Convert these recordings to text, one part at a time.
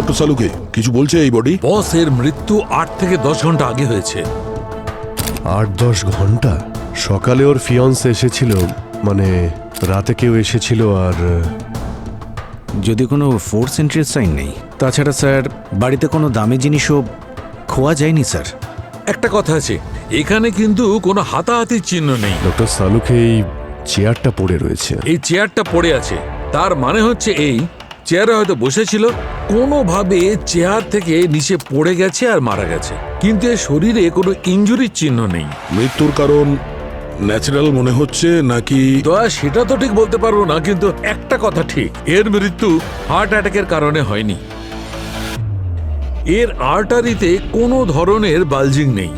Doctor সালুকে কিছু বলছে এই বডি? বস, এর মৃত্যু 8 থেকে 10 ঘন্টা আগে হয়েছে। 8-10 ঘন্টা? সকালে ওর ফিয়ন্স এসেছিল, মানে রাতে কেউ এসেছিল। আর যদি কোনো ফোর্স এন্ট্রির সাইন নেই। তাছাড়া স্যার, বাড়িতে কোনো দামি জিনিসও খোয়া যায়নি স্যার। একটা কথা আছে, এখানে কিন্তু কোনো হাতাহাতির চিহ্ন নেই। ডক্টর সালুকে এই চেয়ারটা পড়ে রয়েছে। এই চেয়ারটা পড়ে আছে, তার মানে হচ্ছে এই চেয়ারে হয়তো বসেছিল, কোনোভাবে চেয়ার থেকে নিচে পড়ে গেছে আর মারা গেছে, কিন্তু এর শরীরে কোনো ইনজুরির চিহ্ন নেই। মৃত্যুর কারণ ন্যাচারাল মনে হচ্ছে নাকি? সেটা তো ঠিক বলতে পারবো না, কিন্তু একটা কথা ঠিক, এর মৃত্যু হার্ট অ্যাটাকের কারণে হয়নি। এর আর্টারিতে কোনো ধরনের বালজিং নেই,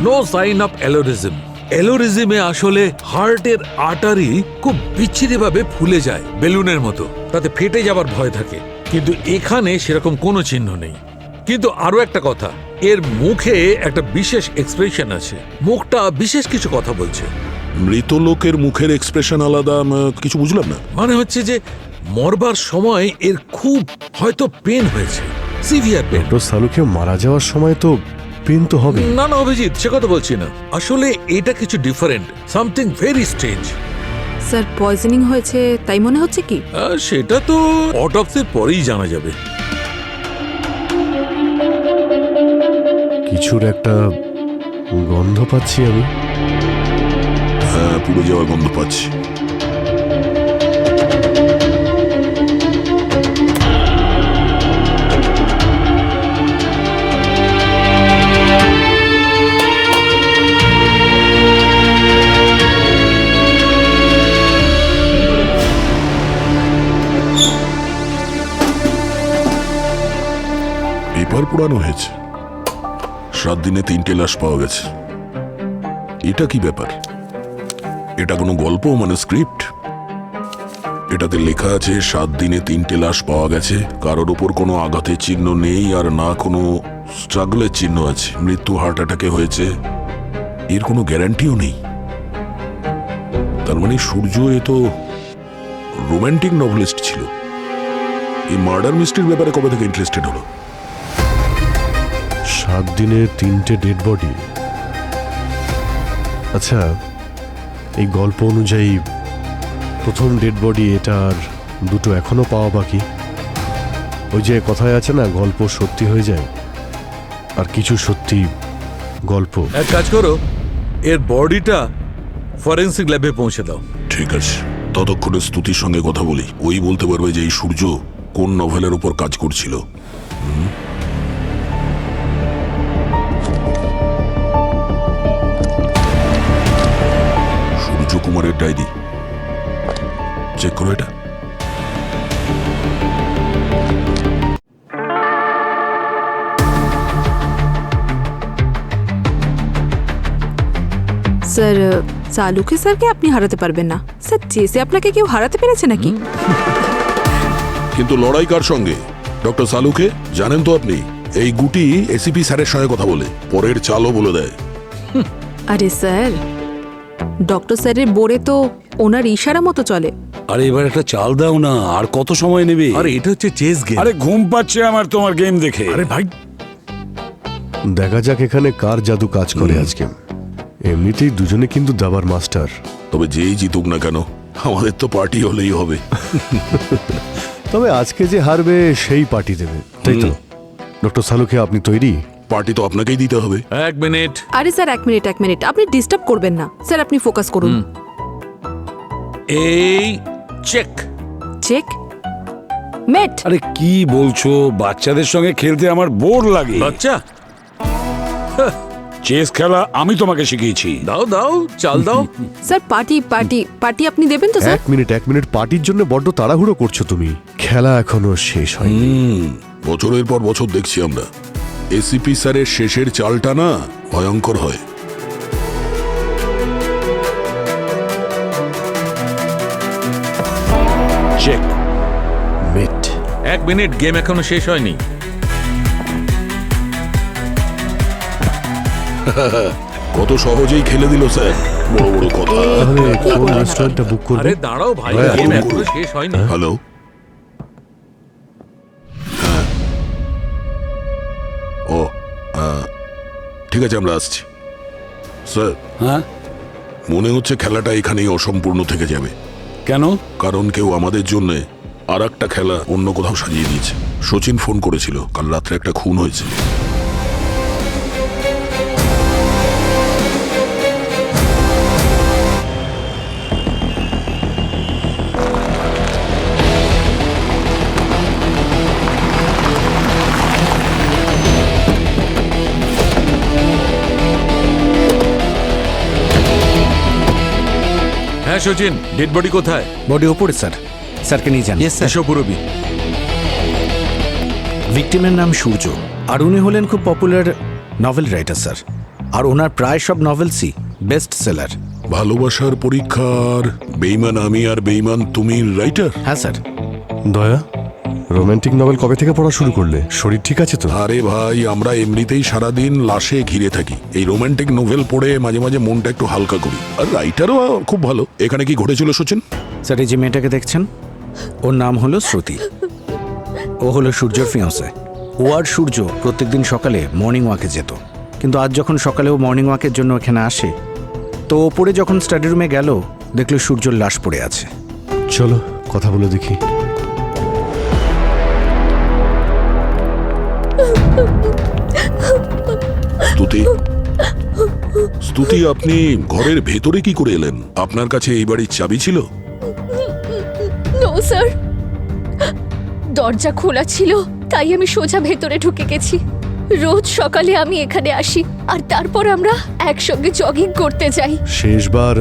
নো সাইন অফ অ্যালোরিজম। অ্যালোরিজমে আসলে হার্টের আর্টারি খুব বিচ্ছিরিভাবে ফুলে যায় বেলুনের মতো, তাতে ফেটে যাবার ভয় থাকে, কিন্তু এখানে সেরকম কোনো চিহ্ন নেই। কিন্তু আরো একটা কথা, এর মুখে একটা বিশেষ এক্সপ্রেশন আছে, মুখটা বিশেষ কিছু কথা বলছে। মৃত লোকের মুখের এক্সপ্রেশন আলাদা, কিছু বুঝলাম না। মানে হচ্ছে যে মরবার সময় এর খুব হয়তো পেন হয়েছে, সিভিয়ার পেন। ডক্টর সালুকে মারা যাওয়ার সময় তো পেন তো হবে। না না অভিজিৎ, সে কথা বলছি না, আসলে এটা কিছু different, something very strange. Sir, poisoning হয়েছে তাই মনে হচ্ছে কি? সেটা তো অটোপসির পরেই জানা যাবে। কিছুর একটা গন্ধ পাচ্ছি আমি। হ্যাঁ, পুড়ে যাওয়ার গন্ধ পাচ্ছি। পেপার পোড়ানো হয়েছে, 7 দিনে 3টে লাশ পাওয়া গেছে। এটা কি ব্যাপার? এটা কোনো গল্প, মানে স্ক্রিপ্ট? এটাতে লেখা আছে 7 দিনে 3টে লাশ পাওয়া গেছে, কারোর উপর কোনো আঘাতের চিহ্ন নেই আর না কোনো স্ট্রাগলের চিহ্ন আছে, মৃত্যু হার্ট অ্যাটাকে হয়েছে, এর কোনো গ্যারান্টিও নেই। তার মানে সূর্য এ তো রোম্যান্টিক নভেলিস্ট ছিল, এই মার্ডার মিস্ট্রির ব্যাপারে কবে থেকে ইন্টারেস্টেড হলো? 7 দিনে 3টে ডেড বডি। আচ্ছা, এই গল্প অনুযায়ী প্রথম ডেড বডি এটা, আর 2টো এখনো পাওয়া বাকি। ওই যে কথায় আছে না, গল্প সত্যি হয়ে যায়, আর কিছু সত্যি গল্প। এক কাজ করো, এর বডিটা ফরেন্সিক ল্যাবে পৌঁছে দাও। ঠিক আছে, ততক্ষণে স্তুতির সঙ্গে কথা বলি, ওই বলতে পারবে যে এই সূর্য কোন নভেলের উপর কাজ করছিল। সূর্যকুমারের ডায়েরি চেক করো এটা। স্যার, চালুকে স্যারকে আপনি হারাতে পারবেন না স্যার, চেসে আপনাকে কেউ হারাতে পেরেছে নাকি? কিন্তু লড়াই কার সঙ্গে? ডক্টর সালুকে জানেন তো আপনি, এই গুটি এসিপি স্যারের সঙ্গে কথা বলে পরের চালও বলে দেয়। আরে স্যার, ডক্টর স্যারের বোর্ডে তো ওনার ইশারা মতো চলে। আরে এবার একটা চাল দাও না, আর কত সময় নেবে? আরে এটা হচ্ছে চেস গেম। আরে ঘুম পাচ্ছে আমার তোমার গেম দেখে। আরে ভাই, দেখা যাক এখানে কার জাদু কাজ করে আজকে। এমনিতেই দুজনে কিন্তু দাবার মাস্টার। তবে যেই জিতুক না কেন, আমাদের তো পার্টি হলেই হবে। তবে আজকে যে হারবে সেই পার্টি দেবে, তাই তো? ডক্টর সালুকে আপনি তৈরি? পার্টি তো আপনাকেই দিতে হবে। 1 মিনিট। আরে স্যার, 1 মিনিট 1 মিনিট, আপনি ডিস্টার্ব করবেন না স্যার, আপনি ফোকাস করুন। এই চেক। চেক মেট। আরে কি বলছো, বাচ্চাদের সঙ্গে খেলতে আমার বোর লাগে। বাচ্চা, চেস খেলা আমি তোমাকে শিখিয়েছি। দাও দাও, চাল দাও। স্যার, পার্টি পার্টি পার্টি আপনি দেবেন তো স্যার? 1 মিনিট, পার্টির জন্য বড্ড তাড়াহুড়ো করছো তুমি। খেলা এখনো শেষ হয়নি। বছরের পর বছর দেখছি আমরা, এসিপি স্যারের শেষের চালটা না ভয়ঙ্কর হয়। চেক মেট। 1 মিনিট, গেম এখনো শেষ হয়নি। কত সহজেই খেলে দিল স্যার, বড় বড় কথা। তাহলে কোন রেস্টুরেন্টটা বুক করবে? আরে দাঁড়াও ভাই, হ্যাঁ, গেম করুন, এখনো করুন। শেষ হয়নি। হ্যালো, ঠিক আছে, আমরা আসছি। স্যার, হ্যাঁ, মনে হচ্ছে খেলাটা এখানেই অসম্পূর্ণ থেকে যাবে, কেন? কারণ কেউ আমাদের জন্য আর একটা খেলা অন্য কোথাও সাজিয়ে দিয়েছে। সচিন ফোন করেছিল, কাল রাত্রে একটা খুন হয়েছে। হ্যাঁ সচিন, ডেড বডি কোথায়? বডি ওপরে স্যার, স্যারকে নিয়ে যান। এসো পুরবি। ভিকটিমের নাম সূর্য, আর উনি হলেন খুব পপুলার নভেল রাইটার স্যার, আর ওনার প্রায় সব নভেলসই বেস্ট সেলার। ভালোবাসার পরীক্ষার বেইমান আমি আর বেইমান তুমি রাইটার? হ্যাঁ স্যার। দয়া, রোমান্টিক নভেল কবে থেকে পড়া শুরু করলে? শরীর ঠিক আছে তো? আরে ভাই, আমরা এমনিতেই সারাদিন লাশে ঘিরে থাকি। এই রোমান্টিক নোভেল পড়ে মাঝে মাঝে মনটা একটু হালকা করি। আর রাইটারও খুব ভালো। এখানে কি ঘটেছিল সচিন? স্যার, এই যে মেয়েটাকে দেখছেন, ওর নাম হলো শ্রুতি। ও হলো সূর্যর ফিয়ান্সে। ও আর সূর্য প্রত্যেকদিন সকালে মর্নিং ওয়াকে যেত, কিন্তু আজ যখন সকালে ও মর্নিং ওয়াকের জন্য এখানে আসে, তো ওপরে যখন স্টাডি রুমে গেল, দেখলো সূর্যর লাশ পড়ে আছে। চলো কথা বলে দেখি। স্তুতি, স্তুতি, আপনি ঘরের ভেতরে কি করে এলেন? আপনার কাছে এই বাড়ির চাবি ছিল? নো স্যার, দরজা খোলা ছিল, তাই আমি সোজা ভেতরে ঢুকে গেছি। রোজ সকালে আমি এখানে আসি, আর তারপর আমরা একসঙ্গে জগিং করতে যাই। শেষবার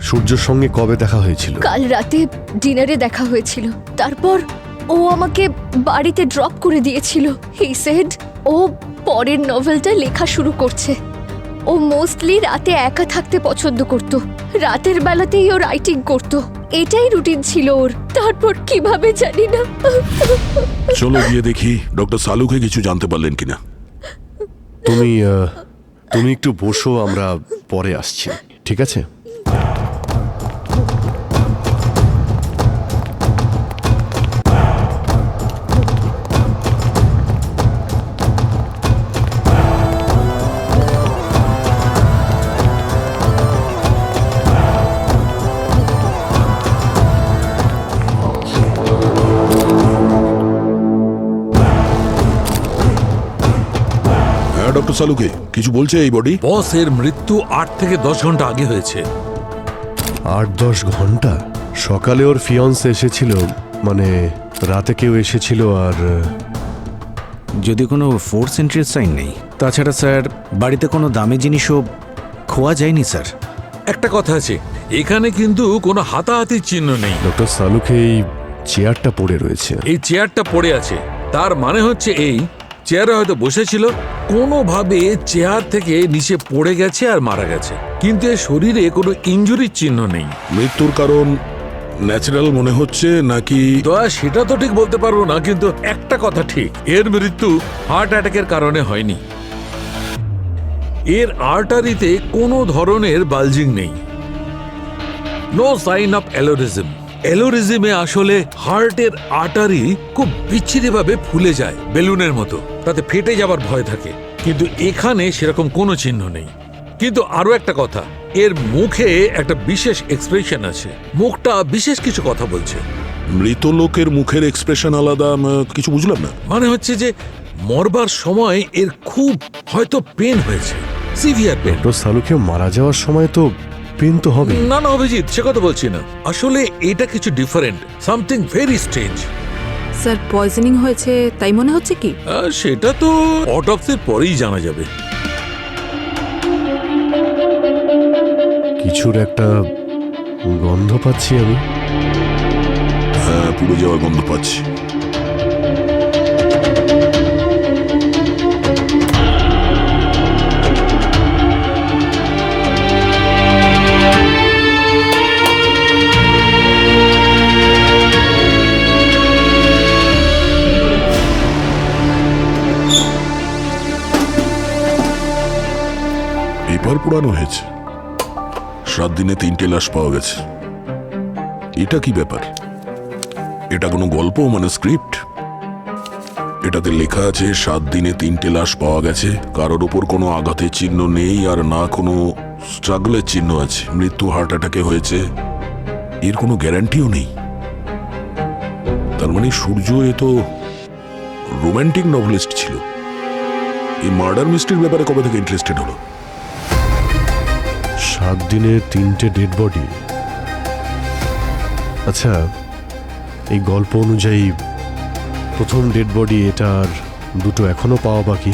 সূর্যর সঙ্গে কবে দেখা হয়েছিল? কাল রাতে ডিনারে দেখা হয়েছিল। তারপর ও আমাকে বাড়িতে ড্রপ করে দিয়েছিল। হি সেড ও পরের নভেলটা লেখা শুরু করছে। ও মোস্টলি রাতে একা থাকতে পছন্দ করত, রাতের বেলাতেই ও রাইটিং করত। এটাই রুটিন ছিল ওর। তারপর কিভাবে জানি না। চলো গিয়ে দেখি ডক্টর সালুকে কিছু জানতে পারলেন কিনা। তুমি একটু বসো, আমরা পরে আসছি, ঠিক আছে? হ্যাঁ ডক্টর সালুকে কিছু বলছে এই বডি? বস, এর মৃত্যু 8 থেকে 10 ঘন্টা আগে হয়েছে। 8-10 ঘন্টা? সকালে ওর ফিয়ন্স এসেছিল, মানে রাতে কেউ এসেছিল। আর যদি কোনো ফোর্স এন্ট্রির সাইন নেই, তাছাড়া স্যার বাড়িতে কোনো দামি জিনিসও খোয়া যায়নি স্যার। একটা কথা আছে, এখানে কিন্তু কোনো হাতাহাতির চিহ্ন নেই। ডক্টর সালুকে এই চেয়ারটা পড়ে রয়েছে। এই চেয়ারটা পড়ে আছে, তার মানে হচ্ছে এই চেয়ারে হয়তো বসেছিল, কোনোভাবে চেয়ার থেকে নিচে পড়ে গেছে আর মারা গেছে, কিন্তু এর শরীরে কোনো ইনজুরির চিহ্ন নেই। মৃত্যুর কারণ ন্যাচারাল মনে হচ্ছে নাকি? দয়া, সেটা তো ঠিক বলতে পারবো না, কিন্তু একটা কথা ঠিক, এর মৃত্যু হার্ট অ্যাটাকের কারণে হয়নি। এর আর্টারিতে কোনো ধরনের বালজিং নেই। No sign of aneurysm. অ্যালোরিজমে আসলে হার্টের আর্টারি খুব বিচ্ছিরিভাবে ফুলে যায়, বেলুনের মতো, তাতে ফেটে যাবার ভয় থাকে, কিন্তু এখানে সেরকম কোনো চিহ্ন নেই। কিন্তু আরো একটা কথা, এর মুখে একটা বিশেষ এক্সপ্রেশন আছে, মুখটা বিশেষ কিছু কথা বলছে। মৃত লোকের মুখের এক্সপ্রেশন আলাদা, কিছু বুঝলাম না। মানে হচ্ছে যে মরবার সময় এর খুব হয়তো পেন হয়েছে, সিভিয়ার পেন। ডক্টর সালুকে মারা যাওয়ার সময় তো পেন তো হবে। না না অভিজিৎ, সে কথা বলছি না, আসলে এটা কিছু different, something very strange. Sir, poisoning হয়েছে তাই মনে হচ্ছে কি? সেটা তো অটোপসির পরেই জানা যাবে। কিছুর একটা গন্ধ পাচ্ছি আমি। হ্যাঁ, পুড়ে যাওয়ার গন্ধ পাচ্ছি। পেপার পোড়ানো হয়েছে, 7 দিনে 3টে লাশ পাওয়া গেছে। এটা কি ব্যাপার? এটা কোনো গল্প, মানে স্ক্রিপ্ট? এটাতে লেখা আছে 7 দিনে 3টে লাশ পাওয়া গেছে, কারোর উপর কোনো আঘাতের চিহ্ন নেই আর না কোনো স্ট্রাগলের চিহ্ন আছে। মৃত্যু হার্ট অ্যাটাকে হয়েছে, এর কোনো গ্যারান্টিও নেই। তার মানে সূর্য এ তো রোমান্টিক নভেলিস্ট ছিল। এই মার্ডার মিস্ট্রির ব্যাপারে কবে থেকে ইন্টারেস্টেড হলো? 7 দিনে 3টে ডেড বডি। আচ্ছা, এই গল্প অনুযায়ী প্রথম ডেড বডি এটা, আর দুটো এখনো পাওয়া বাকি।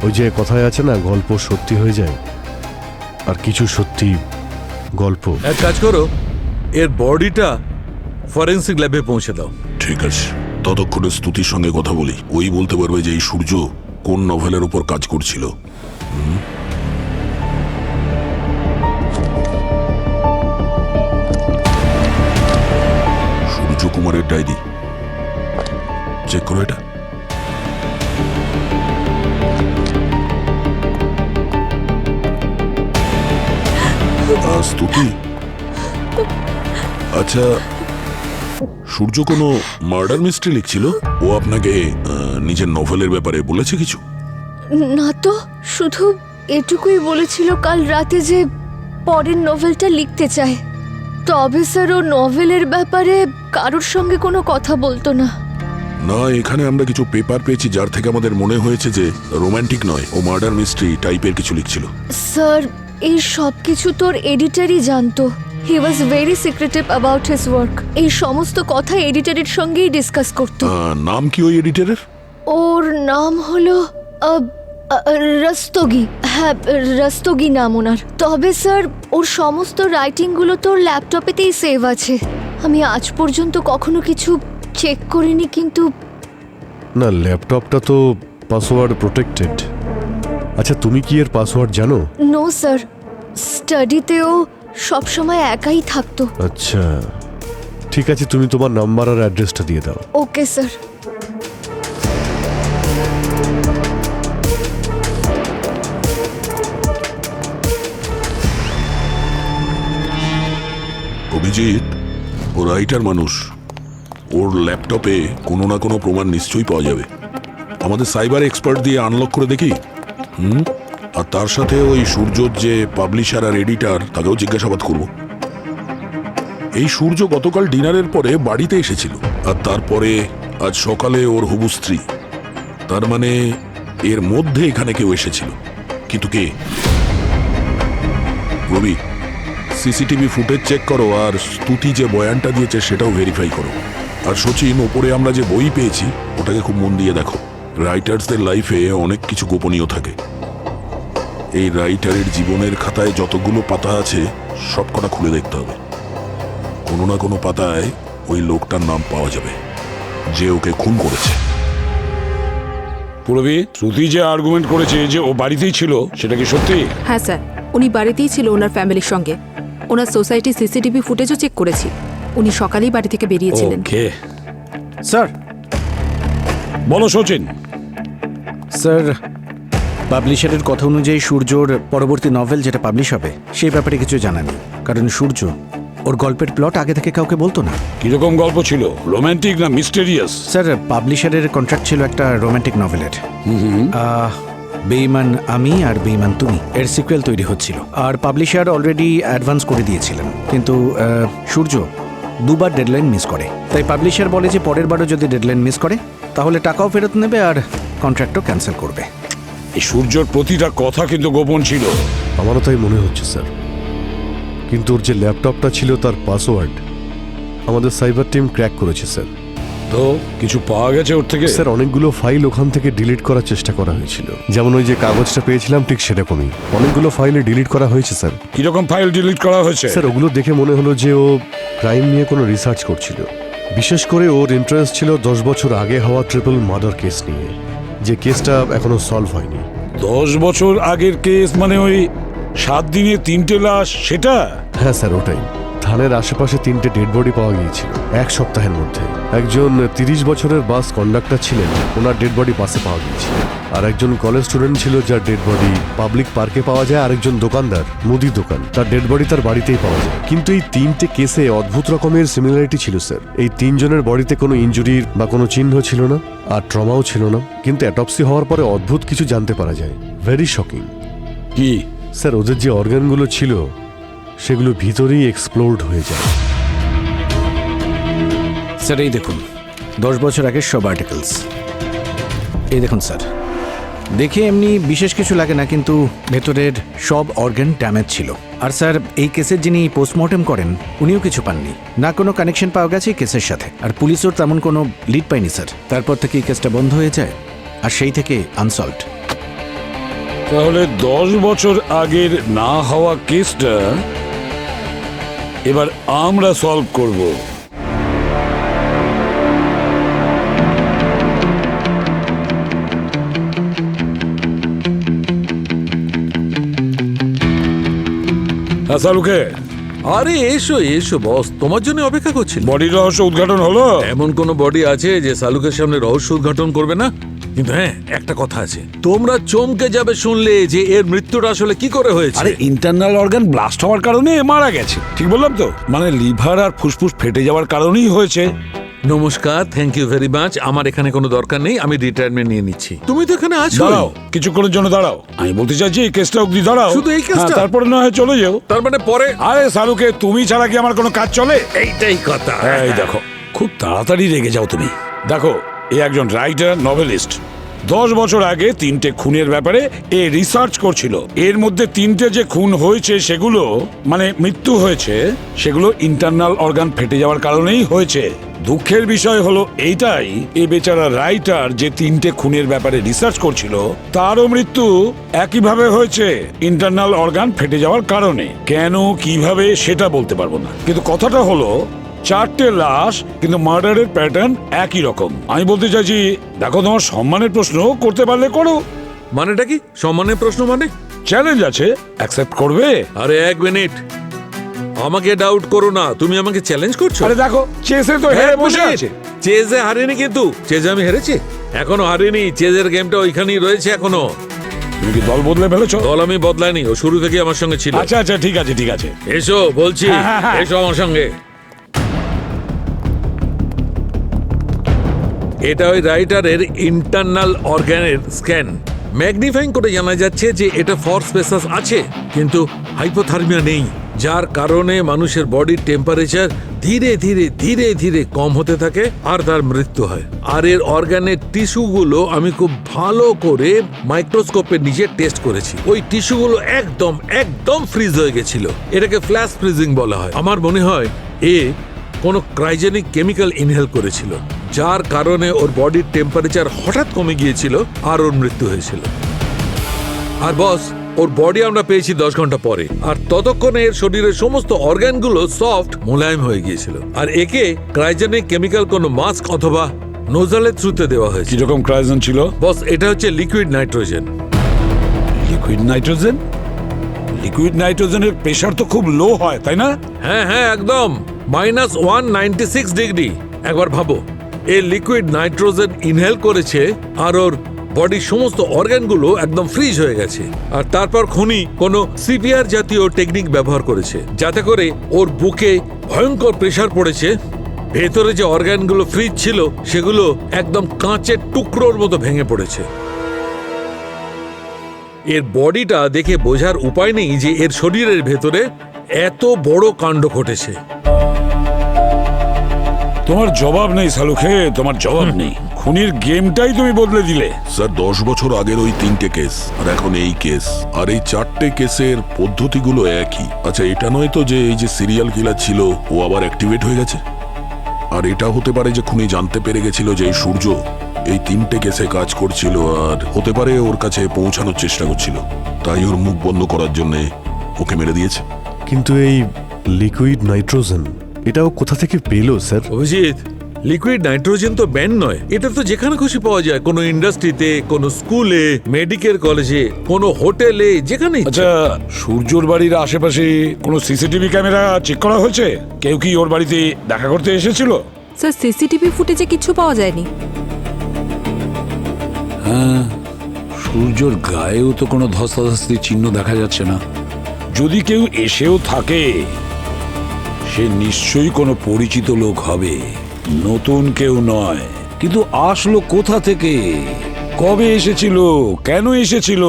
ওই যে কথায় আছে না, গল্প সত্যি হয়ে যায়, আর কিছু সত্যি গল্প। এক কাজ করো, এর বডিটা ফরেন্সিক ল্যাবে পৌঁছে দাও। ঠিক আছে, ততক্ষণে স্তুতির সঙ্গে কথা বলি। ওই বলতে পারবে যে এই সূর্য কোন নভেলের উপর কাজ করছিল। সূর্য কুমারের ডায়েরি চেক করো এটা। স্তুতি, আচ্ছা, সূর্য কোনো মার্ডার মিস্ট্রি লিখছিল? ও আপনাকে নিজের নভেলের ব্যাপারে বলেছে কিছু? না তো, শুধু এটুকুই বলেছিল কাল রাতে যে পরের নভেলটা লিখতে চায়। তবে স্যার ও নভেলের ব্যাপারে কারোর সঙ্গে কোনো কথা বলতো না। না, এখানে আমরা কিছু পেপার পেয়েছি যার থেকে আমাদের মনে হয়েছে যে রোমান্টিক নয়, ও মার্ডার মিস্ট্রি টাইপের কিছু লিখছিল। স্যার, এই সব কিছু তোর এডিটরই জানতো। He was very secretive about his work. এই সমস্ত কথা এডিটরের সঙ্গেই ডিসকাস করতো। নাম কি ওই এডিটরের? ওর নাম হলো রস্তগি। হ্যাঁ, রস্তগি নাম ওনার। তবে স্যার, ওর সমস্ত রাইটিংগুলো তোর ল্যাপটপেতেই সেভ আছে। আমি আজ পর্যন্ত কখনো কিছু চেক করিনি, কিন্তু না, ল্যাপটপটা তো পাসওয়ার্ড প্রোটেক্টেড। আচ্ছা, তুমি কি এর পাসওয়ার্ড জানো? নো স্যার, স্টাডিতেও সবসময় একাই থাকতো। আচ্ছা, ঠিক আছে, তুমি তোমার নাম্বার আর অ্যাড্রেসটা দিয়ে দাও। Okay sir. অভিজিৎ, ও রাইটার মানুষ, ওর ল্যাপটপে কোনো না কোনো প্রমাণ নিশ্চয়ই পাওয়া যাবে। আমাদের সাইবার এক্সপার্ট দিয়ে আনলক করে দেখি। আর তার সাথে ওই সূর্যর যে পাবলিশার আর এডিটার, তাকেও জিজ্ঞাসাবাদ করব। এই সূর্য গতকাল ডিনারের পরে বাড়িতে এসেছিল, আর তারপরে আজ সকালে ওর হবু স্ত্রী। তার মানে এর মধ্যে এখানে কেউ এসেছিল, কিন্তু কে? রবি, সিসিটিভি ফুটেজ চেক করো, আর স্তুতি যে বয়ানটা দিয়েছে সেটাও ভেরিফাই করো। আর সচিন, ওপরে আমরা যে বই পেয়েছি ওটাকে খুব মন দিয়ে দেখো। রাইটার্সদের লাইফে অনেক কিছু গোপনীয় থাকে। এই রাইটারের জীবনের খাতায় যতগুলো পাতা আছে সবকটা খুলে দেখতে হবে। কোনো না কোনো পাতায় ওই লোকটার নাম পাওয়া যাবে যে ওকে খুন করেছে। পুরবি, শ্রুতি যে আর্গুমেন্ট করেছে যে ও বাড়িতেই ছিল, সেটা কি সত্যি? হ্যাঁ স্যার, উনি বাড়িতেই ছিল ওনার ফ্যামিলির সঙ্গে। ওনার সোসাইটির সিসিটিভি ফুটেজও চেক করেছি। উনি সকালেই বাড়ি থেকে বেরিয়েছিলেন। ওকে, স্যার, বলো সচিন। স্যার, পাবলিশারের কথা অনুযায়ী সূর্যর পরবর্তী নভেল যেটা পাবলিশ হবে সেই ব্যাপারে কিছু জানা নেই, কারণ সূর্য ওর গল্পের প্লট আগে থেকে কাউকে বলতো না। কিরকম গল্প ছিল? রোমান্টিক না মিস্টেরিয়াস? স্যার, পাবলিশারের কন্ট্রাক্ট ছিল একটা রোমান্টিক নভেলের। বেঈমান আমি আর বেঈমান তুমি এর সিকুয়েল তৈরি হচ্ছিল, আর পাবলিশার অলরেডি অ্যাডভান্স করে দিয়েছিলেন। কিন্তু সূর্য দুবার ডেডলাইন মিস করে, তাই পাবলিশার বলে যে পরের বারও যদি ডেডলাইন মিস করে তাহলে টাকাও ফেরত নেবে আর কন্ট্রাক্টও ক্যান্সেল করবে। এই সূর্যর প্রতিটা কথা কিন্তু গোপন ছিল। আমারও তাই মনে হচ্ছে স্যার, কিন্তু ওর যে ল্যাপটপটা ছিল তার পাসওয়ার্ড আমাদের সাইবার টিম ক্র্যাক করেছে স্যার। তো কিছু পাওয়া গেছে ওর থেকে? স্যার, অনেকগুলো ফাইল ওখান থেকে ডিলিট করার চেষ্টা করা হয়েছিল, যেমন ওই যে কাগজটা পেয়েছিলাম ঠিক সেরকমই অনেকগুলো ফাইলে ডিলিট করা হয়েছে স্যার। কিরকম ফাইল ডিলিট করা হয়েছে? স্যার, ওগুলো দেখে মনে হলো যে ও ক্রাইম নিয়ে কোনো রিসার্চ করছিল। বিশেষ করে ওর ইন্টারেস্ট ছিল 10 বছর আগে হওয়া ট্রিপল মার্ডার কেস নিয়ে, যে কেসটা এখনো সলভ হয়নি। 10 বছর আগের কেস মানে ওই 7 দিনে 3টে লাশ, সেটা? হ্যাঁ স্যার, ওটাই। থানের আশেপাশে 3টে ডেড বডি পাওয়া গিয়েছিল 1 সপ্তাহের মধ্যে। একজন 30 বছরের বাস কন্ডাক্টর ছিলেন, ওনার ডেড বডি বাসে পাওয়া গিয়েছিল। আর একজন কলেজ স্টুডেন্ট ছিল যার ডেড বডি পাবলিক পার্কে পাওয়া যায়। আরেকজন দোকানদার, মুদি দোকান, তার ডেড বডি তার বাড়িতেই পাওয়া যায়। কিন্তু এই 3টে কেসে অদ্ভুত রকমের সিমিলারিটি ছিল স্যার। এই 3 জনের বডিতে কোনো ইনজুরির বা কোনো চিহ্ন ছিল না, আর ট্রমাও ছিল না। কিন্তু অ্যাটপসি হওয়ার পরে অদ্ভুত কিছু জানতে পারা যায়। Very shocking. কি? স্যার, ওদের যে অর্গানগুলো ছিল সেগুলো ভিতরেই এক্সপ্লোড হয়ে যায়। স্যার এই দেখুন 10 বছর আগের সব আর্টিকেলস। এই দেখুন স্যার, দেখে এমনি বিশেষ কিছু লাগে না, কিন্তু ভেতরের সব অর্গান ড্যামেজ ছিল। আর স্যার এই কেসের যিনি পোস্টমর্টেম করেন উনিও কিছু পাননি, না কোনো কানেকশন পাওয়া গেছে এই কেসের সাথে। আর পুলিশও তেমন কোনো লিড পায়নি স্যার। তারপর থেকে এই কেসটা বন্ধ হয়ে যায়, আর সেই থেকে আনসলভড। তাহলে 10 বছর আগের না হওয়া কেসটা এবার আমরা সলভ করব। সালুকে, আরে এসো এসো বস, তোমার জন্য অপেক্ষা করছিল। বডি রহস্য উদ্ঘাটন হলো? এমন কোন বডি আছে যে সালুকের সামনে রহস্য উদ্ঘাটন করবে না? কিন্তু হ্যাঁ, একটা কথা আছে, তোমরা চমকে যাবে শুনলে যে এর মৃত্যুটা আসলে কি করে হয়েছে। আরে ইন্টারনাল অর্গান ব্লাস্ট হওয়ার কারণে মারা গেছে, ঠিক বললাম তো? মানে লিভার আর ফুসফুস ফেটে যাওয়ার কারণেই হয়েছে। নমস্কার, থ্যাংক ইউ ভেরি মাচ। আমার এখানে কোনো দরকার নেই, আমি রিটায়ারমেন্ট নিয়ে নিচ্ছি। তুমি তো এখানে আছো। দাঁড়াও, কিছুক্ষণের জন্য দাঁড়াও। আমি বলতে চাইছি এই কেসটা অবধি দাঁড়াও। শুধু এই কেসটা? হ্যাঁ, তারপরে না হয় চলে যাও। তার মানে পরে? আরে সালুকে, তুমি ছাড়া কি আমার কোনো কাজ চলে? এইটাই কথা। এই দেখো, খুব তাড়াতাড়ি রেগে যাও তুমি। দেখো, এ একজন রাইটার, নভেলিস্ট। 10 বছর আগে 3টে খুনের ব্যাপারে এ রিসার্চ করছিল। এর মধ্যে 3টে যে খুন হয়েছে সেগুলো, মানে মৃত্যু হয়েছে, সেগুলো ইন্টারনাল অর্গান ফেটে যাওয়ার কারণেই হয়েছে। দুঃখের বিষয় হলো এইটাই, এ বেচারা রাইটার যে 3টে খুনের ব্যাপারে রিসার্চ করছিল তারও মৃত্যু একইভাবে হয়েছে, ইন্টারনাল অর্গান ফেটে যাওয়ার কারণে। কেন, কিভাবে সেটা বলতে পারবো না, কিন্তু কথাটা হলো 4টে লাশ, কিন্তু মার্ডারের প্যাটার্ন একই রকম। আমি বলতে চাইছি, দেখো, তোমার সম্মানের প্রশ্ন করতে পারলে করো। মানেটা কি সম্মানের প্রশ্ন? মানে চ্যালেঞ্জ আছে, অ্যাকসেপ্ট করবে? আরে এক মিনিট, আমাকে ডাউট করো না, তুমি আমাকে চ্যালেঞ্জ করছো। আরে দেখো, চেসে তো হেরে বসে আছে। চেজে হারিনি, কিন্তু চেজে আমি হেরেছি, এখনো হারিনি। চেজের গেমটা ওইখানেই রয়েছে এখনো। তুমি কি দল বদলে ফেলেছো? দল আমি বদলাইনি, ও শুরু থেকে আমার সঙ্গে ছিল। আচ্ছা আচ্ছা, ঠিক আছে ঠিক আছে। এসো বলছি, হ্যাঁ। এসো আমার সঙ্গে। এটা ওই রাইটারের ইন্টারনাল অর্গানের স্ক্যান। ম্যাগনিফাইং করে জানা যাচ্ছে যে এটা ফর্স স্পেসাস আছে, কিন্তু হাইপোথার্মিয়া নেই, যার কারণে মানুষের বডির টেম্পারেচার ধীরে ধীরে ধীরে ধীরে কম হতে থাকে আর তার মৃত্যু হয়। আর এর অর্গানের টিস্যুগুলো আমি খুব ভালো করে মাইক্রোস্কোপের নিচে টেস্ট করেছি। ওই টিস্যুগুলো একদম একদম ফ্রিজ হয়ে গেছিল। এটাকে ফ্ল্যাশ ফ্রিজিং বলা হয়। আমার মনে হয় এ কোনো ক্রাইজেনিক কেমিক্যাল ইনহেল করেছিল, যার কারণে ওর বডির টেম্পারেচার হঠাৎ কমে গিয়েছিল আর ওর মৃত্যু হয়েছিল। আর বস, ওর বডি আমরা পেয়েছি 10 ঘন্টা পরে, আর ততক্ষণে এর শরীরের সমস্ত অর্গানগুলো সফট, মোলায়েম হয়ে গিয়েছিল। আর একে ক্রাইজেনিক কেমিক্যাল কোনো মাস্ক অথবা নোজালের থ্রুতে দেওয়া হয়েছে। কিরকম ক্রায়োজেন ছিল? বস, এটা হচ্ছে liquid nitrogen. Liquid nitrogen? Liquid নাইট্রোজেনের প্রেশার তো খুব লো হয়, তাই না? হ্যাঁ হ্যাঁ, একদম -196 ডিগ্রি। একবার ভাবো, এই লিকুইড নাইট্রোজেন ইনহেল করেছে আর ওর বডির সমস্ত অর্গানগুলো একদম ফ্রিজ হয়ে গেছে। আর তারপর খুনি কোনো সিপিআর জাতীয় টেকনিক ব্যবহার করেছে, যাতে করে ওর বুকে ভয়ঙ্কর প্রেসার পড়েছে। ভেতরে যে অর্গানগুলো ফ্রিজ ছিল সেগুলো একদম কাঁচের টুকরোর মতো ভেঙে পড়েছে। এর বডিটা দেখে বোঝার উপায় নেই যে এর শরীরের ভেতরে এত বড় কাণ্ড ঘটেছে। তোমার জবাব নেই সালুখে, তোমার জবাব নেই। খুনির গেমটাই তুমি বদলে দিলে। স্যার 10 বছর আগের ওই 3টে কেস আর এখন এই কেস, আর এই 4টে কেসের পদ্ধতিগুলো একই। আচ্ছা, এটা নয় তো যে এই যে সিরিয়াল কিলার ছিল ও আবার অ্যাক্টিভেট হয়ে গেছে? আর এটা হতে পারে যে খুনি জানতে পেরে গেছিল যে এই সূর্য এই 3টে কেসে কাজ করছিল, আর হতে পারে ওর কাছে পৌঁছানোর চেষ্টা করছিল, তাই ওর মুখ বন্ধ করার জন্য ওকে মেরে দিয়েছে। কিন্তু এই লিকুইড নাইট্রোজেন এটাও কোথা থেকে পেলো স্যার? অভিজিৎ, লিকুইড নাইট্রোজেন তো ব্যান নয়, এটা তো যেখানে খুশি পাওয়া যায়, কোনো ইন্ডাস্ট্রিতে, কোনো স্কুলে, মেডিকেল কলেজে, কোনো হোটেলে, যেখানে আচ্ছা, সূর্যর বাড়ির আশেপাশে কোনো সিসিটিভি ক্যামেরা চেক করা হয়েছে? কেউ কি ওর বাড়িতে দেখা করতে এসেছিল? স্যার সিসিটিভি ফুটেজে কিচ্ছু পাওয়া যায়নি। হ্যাঁ, সূর্যর গায়েও তো কোনো ধস্তাধস্তির চিহ্ন দেখা যাচ্ছে না। যদি কেউ এসেও থাকে, সে নিশ্চয়ই কোনো পরিচিত লোক হবে, নতুন কেউ নয়। কিন্তু আসলো কোথা থেকে, কবে এসেছিল, কেন এসেছিল,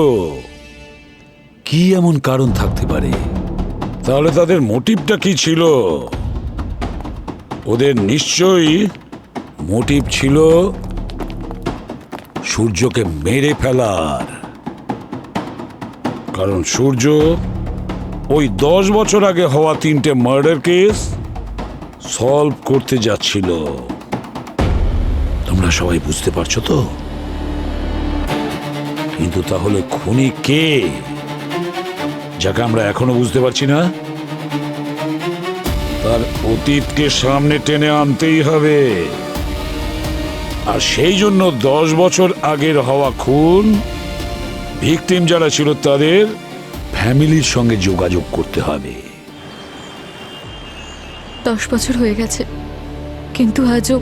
কি এমন কারণ থাকতে পারে? তাহলে তাদের মোটিভটা কি ছিল? ওদের নিশ্চয়ই মোটিভ ছিল সূর্যকে মেরে ফেলার। কারণ সূর্য ওই 10 বছর আগে হওয়া 3টে মার্ডার কেস সলভ করতে যাচ্ছিল। তোমরা সবাই বুঝতে পারছো তো? কিন্তু তাহলে খুনি কে, যাকে আমরা এখনো বুঝতে পারছি না? তার অতীতকে সামনে টেনে আনতেই হবে। আর সেই জন্য 10 বছর আগের হওয়া খুন, ভিকটিম যারা ছিল তাদের ফ্যামিলির সঙ্গে যোগাযোগ করতে হবে। 10 বছর হয়ে গেছে, কিন্তু আজও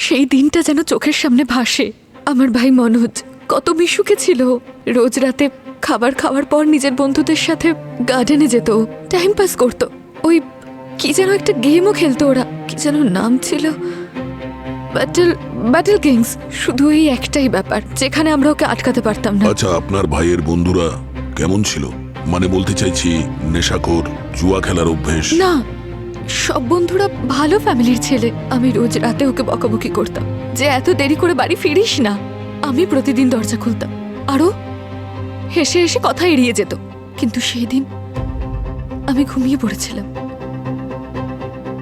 সেই দিনটা যেন চোখের সামনে ভাসে। আমার ভাই মনোজ কত মিশুকে ছিল। রোজ রাতে খাবার খাওয়ার পর নিজের বন্ধুদের সাথে গার্ডেনে যেত, টাইম পাস করত। ওই কি যেন একটা গেমও খেলতো ওরা, কি যেন নাম ছিল, ব্যাটল কিংস। শুধু এই একটাই ব্যাপার যেখানে আমরা ওকে আটকাতে পারতাম না। আচ্ছা, আপনার ভাইয়ের বন্ধুরা কেমন ছিল? মানে বলতে চাইছি, নেশাখোর, জুয়া খেলার অভ্যেস? না, সব বন্ধুরা ভালো ফ্যামিলির ছেলে। আমি রোজ রাতে ওকে বকাবকি করতাম যে এত দেরি করে বাড়ি ফিরিস না। আমি প্রতিদিন দরজা খুলতাম, আরও হেসে হেসে কথা এড়িয়ে যেত। কিন্তু সেই দিন আমি ঘুমিয়ে পড়েছিলাম,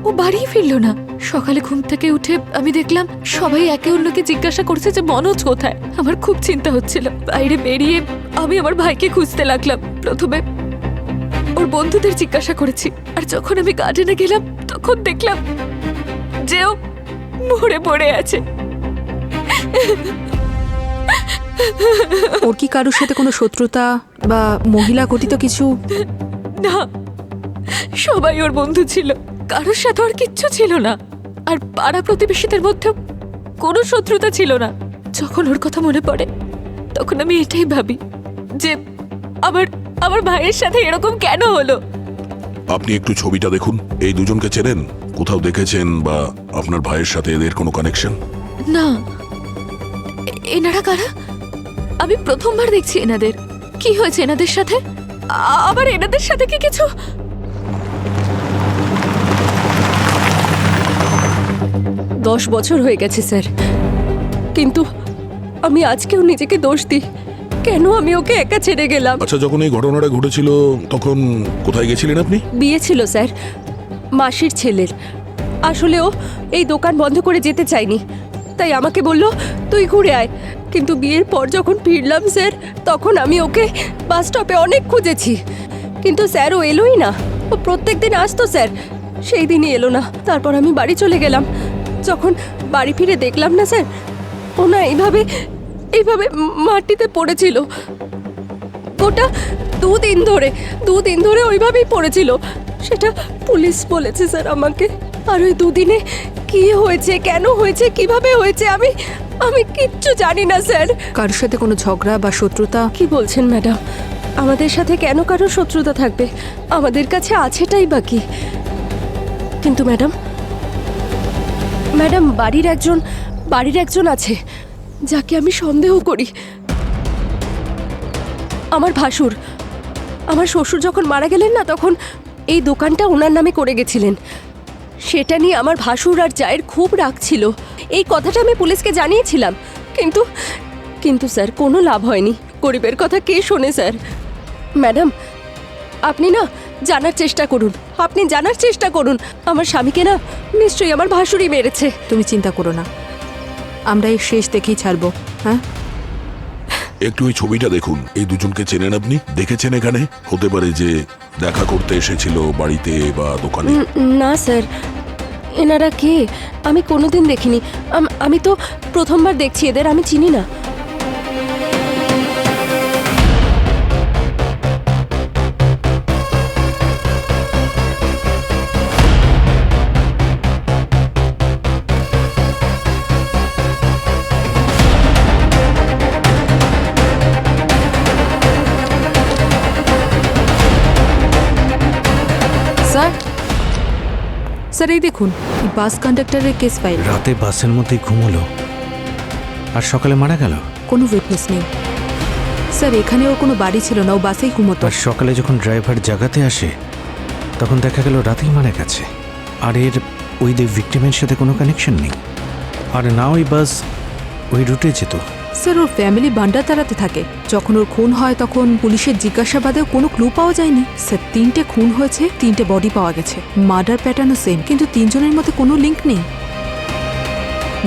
ও বাড়ি ফিরল না। সকালে ঘুম থেকে উঠে আমি দেখলাম সবাই একে অন্যকে জিজ্ঞাসা করছে যে মনোজ কোথায়। আমার খুব চিন্তা হচ্ছিল। বাইরে বেরিয়ে আমি আমার ভাইকে খুঁজতে লাগলাম। প্রথমে ওর বন্ধুদের জিজ্ঞাসা করেছি, আর যখন আমি গার্ডেনে গেলাম তখন দেখলাম যে ও মরে পড়ে আছে। ওর কি কারোর সাথে কোনো শত্রুতা বা মহিলা ঘটিত কিছু? না, সবাই ওর বন্ধু ছিল, কারোর সাথে ওর কিচ্ছু ছিল না। আর পাড়া প্রতিবেশীদের মধ্যে কোনো শত্রুতা ছিল না। যখন ওর কথা মনে পড়ে তখন আমি এটাই ভাবি যে আমার ভাইয়ের সাথে এরকম কেন হলো। আপনি একটু ছবিটা দেখুন। এই দুজনকে চেনেন? কোথাও দেখেছেন বা আপনার ভাইয়ের সাথে এদের কোনো কানেকশন? না, এনারা কারা? আমি প্রথমবার দেখছি এনাদের। কি হয়েছে এনাদের সাথে? আবার এনাদের সাথে কি কিছু? 10 বছর হয়ে গেছে স্যার, কিন্তু আমি আজকেও নিজেকে দোষ দিই। কেন আমি ওকে একা ছেড়ে গেলাম? আচ্ছা, যখন এই ঘটনাটা ঘটেছিল তখন কোথায় গেছিলেন আপনি? বিয়ে ছিল স্যার, মাসির ছেলের। আসলে ও এই দোকান বন্ধ করে যেতে চায়নি, তাই আমাকে বলল তুই ঘুরে আয়। কিন্তু বিয়ের পর যখন ফিরলাম স্যার, তখন আমি ওকে বাস স্টপে অনেক খুঁজেছি, কিন্তু স্যার ও এলোই না। ও প্রত্যেক দিন আসতো স্যার, সেই দিনই এলো না। তারপর আমি বাড়ি চলে গেলাম। যখন বাড়ি ফিরে দেখলাম না স্যার, ও না এইভাবে মাটিতে পড়েছিল। ওটা দুদিন ধরে ওইভাবেই পড়েছিল। সেটা পুলিশ বলেছে স্যার আমাকে। আর ওই দুদিনে কি হয়েছে, কেন হয়েছে, কিভাবে হয়েছে, আমি কিচ্ছু জানি না স্যার। কারোর সাথে কোনো ঝগড়া বা শত্রুতা? কি বলছেন ম্যাডাম? আমাদের সাথে কেন কারোর শত্রুতা থাকবে? আমাদের কাছে আছেটাই বাকি। কিন্তু ম্যাডাম বাড়ির একজন আছে যাকে আমি সন্দেহ করি। আমার ভাসুর। আমার শ্বশুর যখন মারা গেলেন না, তখন এই দোকানটা ওনার নামে করে গেছিলেন। সেটা নিয়ে আমার ভাসুর আর জায়ের খুব রাগ ছিল। এই কথাটা আমি পুলিশকে জানিয়েছিলাম, কিন্তু স্যার কোনো লাভ হয়নি। গরিবের কথা কে শোনে স্যার? ম্যাডাম, আপনি জানার চেষ্টা করুন। আমার স্বামীকে নিশ্চয়ই আমার ভাসুরই মেরেছে। তুমি চিন্তা করো না, আমরা এই শেষ দেখেই ছাড়বো। হ্যাঁ, একটু ওই ছবিটা দেখুন। এই দুজনকে চেনেন আপনি? দেখেছেন এখানে? হতে পারে যে দেখা করতে এসেছিল বাড়িতে বা দোকানে। না স্যার, এনারা কে? আমি কোনোদিন দেখিনি। আমি তো প্রথমবার দেখছি এদের, আমি চিনি না। স্যার, স্যার এই দেখুন, এই বাস কন্ডাক্টরের কেস ফাইল। রাতে বাসের মধ্যেই ঘুমোলো আর সকালে মারা গেল। কোনো উইটনেস নেই স্যার। এখানে ওর কোনো বাড়ি ছিল না, ও বাসেই ঘুমোতো। আর সকালে যখন ড্রাইভার জাগাতে আসে তখন দেখা গেল রাতেই মারা গেছে। আর এর ওই ভিক্টিমের সাথে কোনো কানেকশন নেই, আর না ওই বাস ওই রুটে যেত। স্যার ওর ফ্যামিলি বান্ডাতারাতে থাকে। যখন ওর খুন হয় তখন পুলিশের জিজ্ঞাসাবাদেও কোনো ক্লু পাওয়া যায়নি। স্যার 3টে খুন হয়েছে, 3টে বডি পাওয়া গেছে, মার্ডার প্যাটার্নও সেম, কিন্তু 3জনের মধ্যে কোনো লিঙ্ক নেই।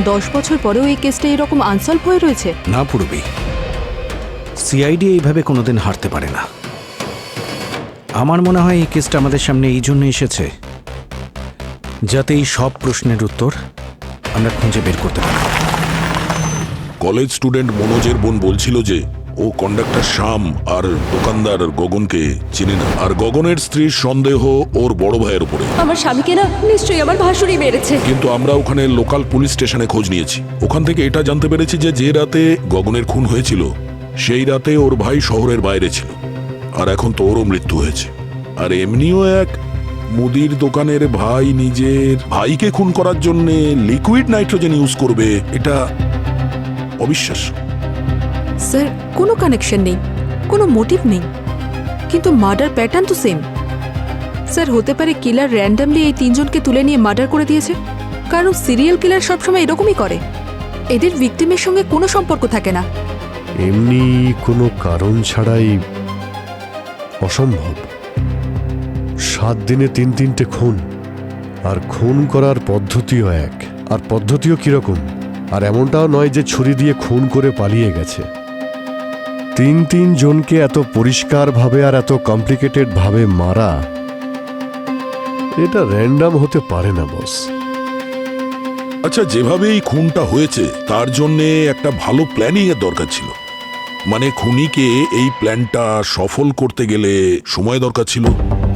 10 বছর পরেও এই কেসটা এরকম আনসলভ হয়ে রয়েছে। না পূর্বী, সিআইডি এইভাবে কোনোদিন হারতে পারে না। আমার মনে হয় এই কেসটা আমাদের সামনে এই জন্য এসেছে যাতে এই সব প্রশ্নের উত্তর আমরা খুঁজে বের করতে পারি। কলেজ স্টুডেন্ট মনোজের বোন বলছিল যে ও কন্ডাক্টর শ্যাম আর দোকানদার গগনকে চিনে না, আর গগনের স্ত্রীর সন্দেহ ওর বড় ভাইয়ের উপরে। আমার স্বামীকে না নিশ্চয়ই আমার ভাসুরই মেরেছে। কিন্তু আমরা ওখানে লোকাল পুলিশ স্টেশনে খোঁজ নিয়েছি। ওখান থেকে এটা জানতে পেরেছি যে যে রাতে গগনের খুন হয়েছিল সেই রাতে ওর ভাই শহরের বাইরে ছিল, আর এখন তো ওরও মৃত্যু হয়েছে। আর এমনিও এক মুদির দোকানের ভাই নিজের ভাইকে খুন করার জন্য লিকুইড নাইট্রোজেন ইউজ করবে, এটা অবিশ্বাস্য। স্যার কোনো কানেকশন নেই, কোনো মোটিভ নেই, কিন্তু মার্ডার প্যাটার্ন তো সেম। স্যার হতে পারে কিলার র্যান্ডামলি এই 3জনকে তুলে নিয়ে মার্ডার করে দিয়েছে, কারণ সিরিয়াল কিলার সবসময় এরকমই করে। এদের ভিক্টিমের সঙ্গে কোনো সম্পর্ক থাকে না। এমনি কোনো কারণ ছাড়াই অসম্ভব। 7 দিনে 3টে খুন, আর খুন করার পদ্ধতিও এক, আর পদ্ধতিও কিরকম। আর এমনটাও নয় যে ছুরি দিয়ে খুন করে পালিয়ে গেছে। 3 জনকে এত পরিষ্কারভাবে আর এত কমপ্লিকেটেড ভাবে মারা, এটা র্যান্ডম হতে পারে না বস। আচ্ছা, যেভাবে এই খুনটা হয়েছে তার জন্য একটা ভালো প্ল্যানিং এর দরকার ছিল। মানে খুনিকে এই প্ল্যানটা সফল করতে গেলে সময় দরকার ছিল,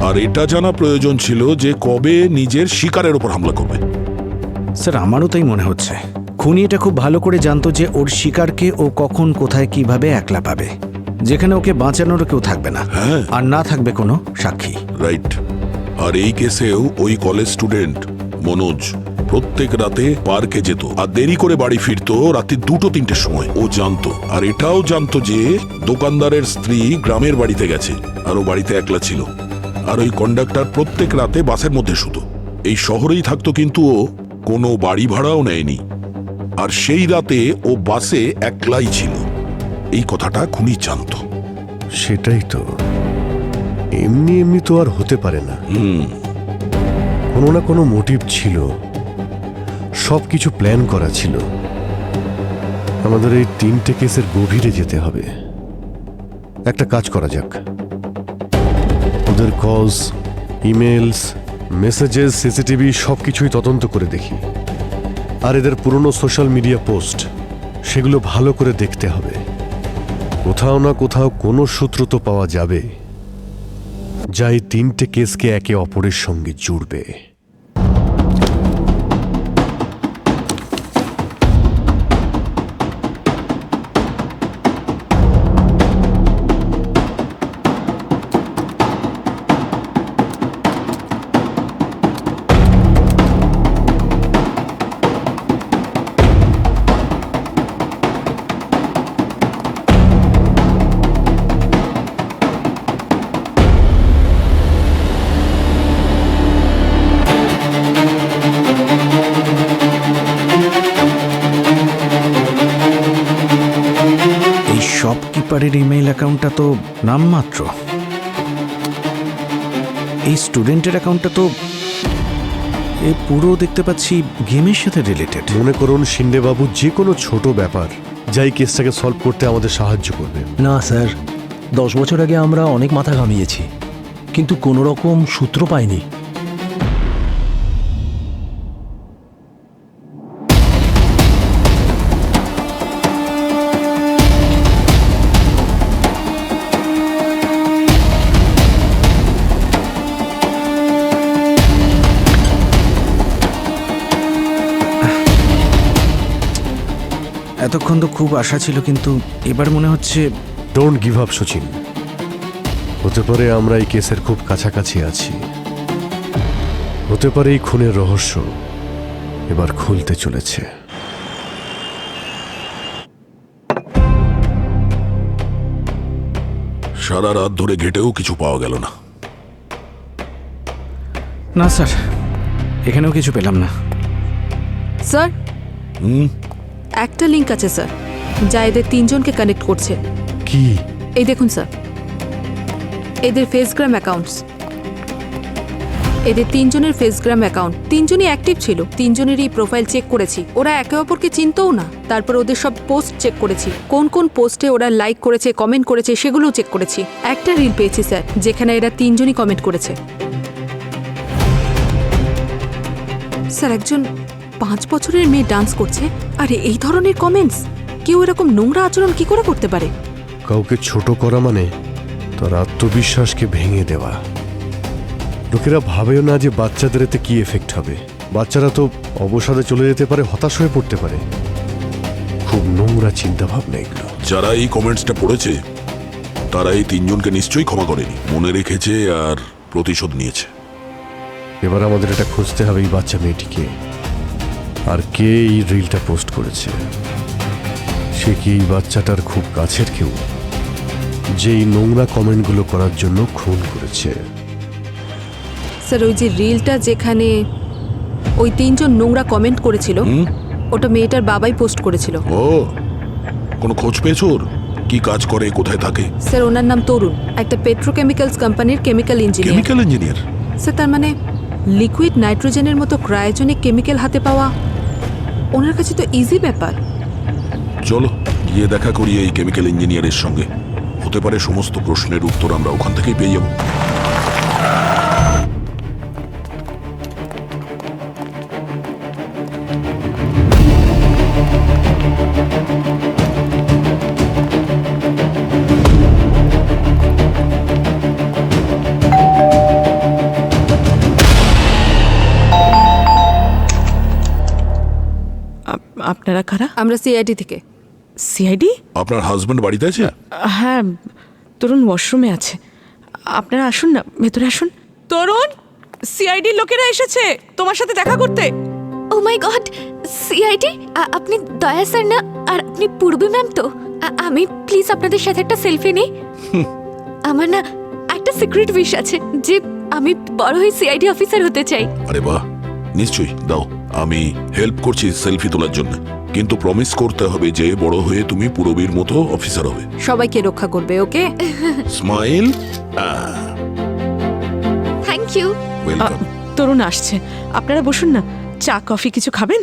আর এটা জানা প্রয়োজন ছিল যে কবে নিজের শিকারের উপর হামলা করবে। স্যার আমারও তাই মনে হচ্ছে। খুনি এটা খুব ভালো করে জানতো যে ওর শিকারকে ও কখন কোথায় কিভাবে একলা পাবে, যেখানে ওকে বাঁচানোরও কেউ থাকবে না, হ্যাঁ। আর না থাকবে কোনো সাক্ষী। রাইট। আর এই কেসেও ওই কলেজ স্টুডেন্ট মনোজ প্রত্যেক রাতে পার্কে যেত আর দেরি করে বাড়ি ফিরতো রাতে 2-3টের সময়। ও জানতো, আর এটাও জানতো যে দোকানদারের স্ত্রী গ্রামের বাড়িতে গেছে আর ও বাড়িতে একলা ছিল। আর ওই কন্ডাক্টর প্রত্যেক রাতে বাসের মধ্যে শুতো। এই শহরেই থাকতো, কিন্তু ও কোনো বাড়ি ভাড়াও নেয়নি, আর সেই রাতে ও বাসে একলাই ছিল। এই কথাটা খুনি জানতো। সেটাই তো, এমনি এমনি তো আর হতে পারে না। কোনো না কোনো মোটিভ ছিল, সব কিছু প্ল্যান করা ছিল। আমাদের এই 3টে কেসের গভীরে যেতে হবে। একটা কাজ করা যাক, ওদের কলস, ইমেলস, মেসেজেস, সিসিটিভি সবকিছুই তদন্ত করে দেখি। আর এদের পুরনো সোশ্যাল মিডিয়া পোস্ট, সেগুলো ভালো করে দেখতে হবে। কোথাও না কোথাও কোনো সূত্র তো পাওয়া যাবে যা এই 3টে কেসকে একে অপরের সঙ্গে জুড়বে। শপকিপারের ইমেইল অ্যাকাউন্টটা তো নামমাত্র, এই স্টুডেন্টের অ্যাকাউন্টটা তো এই পুরো দেখতে পাচ্ছি গেমের সাথে রিলেটেড। মনে করুন শিন্দেবাবু যে কোনো ছোট ব্যাপার যা এই কেসটাকে সলভ করতে আমাদের সাহায্য করবে। না স্যার, 10 বছর আগে আমরা অনেক মাথা ঘামিয়েছি, কিন্তু কোনো রকম সূত্র পাইনি। এতক্ষণ তো খুব আশা ছিল, কিন্তু এবার মনে হচ্ছে ডোন্ট গিভ আপ সচিন। হতে পারে আমরা এই কেসের খুব কাছাকাছি আছি। হতে পারে এই খুনের রহস্য এবার খুলতে চলেছে। সারা রাত ধরে ঘেটেও কিছু পাওয়া গেল না। না স্যার, এখানেও কিছু পেলাম না। স্যার একটা লিংক আছে স্যার, যা এদের তিনজনকে কানেক্ট করছে। কি? এই দেখুন স্যার, এদের ফেসগ্রাম অ্যাকাউন্টস, এদের তিনজনের ফেসগ্রাম অ্যাকাউন্ট। তিনজনই অ্যাক্টিভ ছিল, তিনজনেরই প্রোফাইল চেক করেছি। ওরা একে অপরকে চিনতও না। তারপর ওদের সব পোস্ট চেক করেছি, কোন কোন পোস্টে ওরা লাইক করেছে, কমেন্ট করেছে, সেগুলোও চেক করেছি। একটা রিল পেয়েছি স্যার, যেখানে এরা তিনজনই কমেন্ট করেছে। স্যার, একজন 5 বছরের মেয়ে ডান্স করছে, আর এই ধরনের কমেন্টস! কেউ এরকম নোংরা আচরণ কি করে করতে পারে? কাউকে ছোট করা মানে তার আত্মবিশ্বাসকে ভেঙে দেওয়া। লোকেরা ভাবেও না যে বাচ্চাদের এতে কি এফেক্ট হবে। বাচ্চারা তো অবসাদে চলে যেতে পারে, হতাশ হয়ে পড়তে পারে। খুব নোংরা চিন্তা ভাবনা এগুলো। যারা এই কমেন্টসটা পড়েছে তারা এই তিনজনকে নিশ্চয়ই ক্ষমা করেনি, মনে রেখেছে আর প্রতিশোধ নিয়েছে। এবার আমাদের এটা খুঁজতে হবে এই বাচ্চা মেয়েটিকে, আর কে এই রিলটা পোস্ট করেছে। সে কি এই বাচ্চাটার খুব কাছের কেউ, যে এই নোংরা কমেন্টগুলো করার জন্য খুন করেছে? স্যার, ওই যে রিলটা যেখানে ওই তিনজন নোংরা কমেন্ট করেছিল, ওটা মেয়েটার বাবাই পোস্ট করেছিল। ও, কোনো খোঁজ পেয়েছো ওর? কি কাজ করে, কোথায় থাকে? স্যার, ওনার নাম তরুণ, একটা পেট্রোকেমিক্যালস কোম্পানির chemical engineer. Chemical engineer? Sir, তার মানে লিকুইড নাইট্রোজেনের মতো ক্রায়োজেনিক কেমিক্যাল হাতে পাওয়া ওনার কাছে তো ইজি ব্যাপার। চলো গিয়ে দেখা করি এই কেমিক্যাল ইঞ্জিনিয়ারের সঙ্গে। হতে পারে সমস্ত প্রশ্নের উত্তর আমরা ওখান থেকেই পেয়ে যাব। আপনারা কারা? আমরা সিআইডি থেকে। সিআইডি? আপনার হাজবেন্ড বাড়িতে আছে? হ্যাঁ, তরুণ ওয়াশরুমে আছে। আপনারা আসুন না, ভেতরে আসুন। তরুণ, সিআইডির লোকেরা এসেছে তোমার সাথে দেখা করতে। ও মাই গড, সিআইডি? আপনি দয়া স্যার না? আর আপনি পূর্বী ম্যাম তো? আমি প্লিজ আপনাদের সাথে একটা সেলফি নিই। আমার না একটা সিক্রেট উইশ আছে, যে আমি বড় হয়ে সিআইডি অফিসার হতে চাই। আরে বাহ, নিশ্চয়ই দাও। আমি হেল্প করছি সেলফি তোলার জন্য, কিন্তু প্রমিস করতে হবে যে বড় হয়ে তুমি পুরবীর মতো অফিসার হবে। সবাইকে রক্ষা করবে, okay? Smile. Thank you. Welcome. Tarun আসছে, আপনারা বসুন না। চা কফি কিছু খাবেন?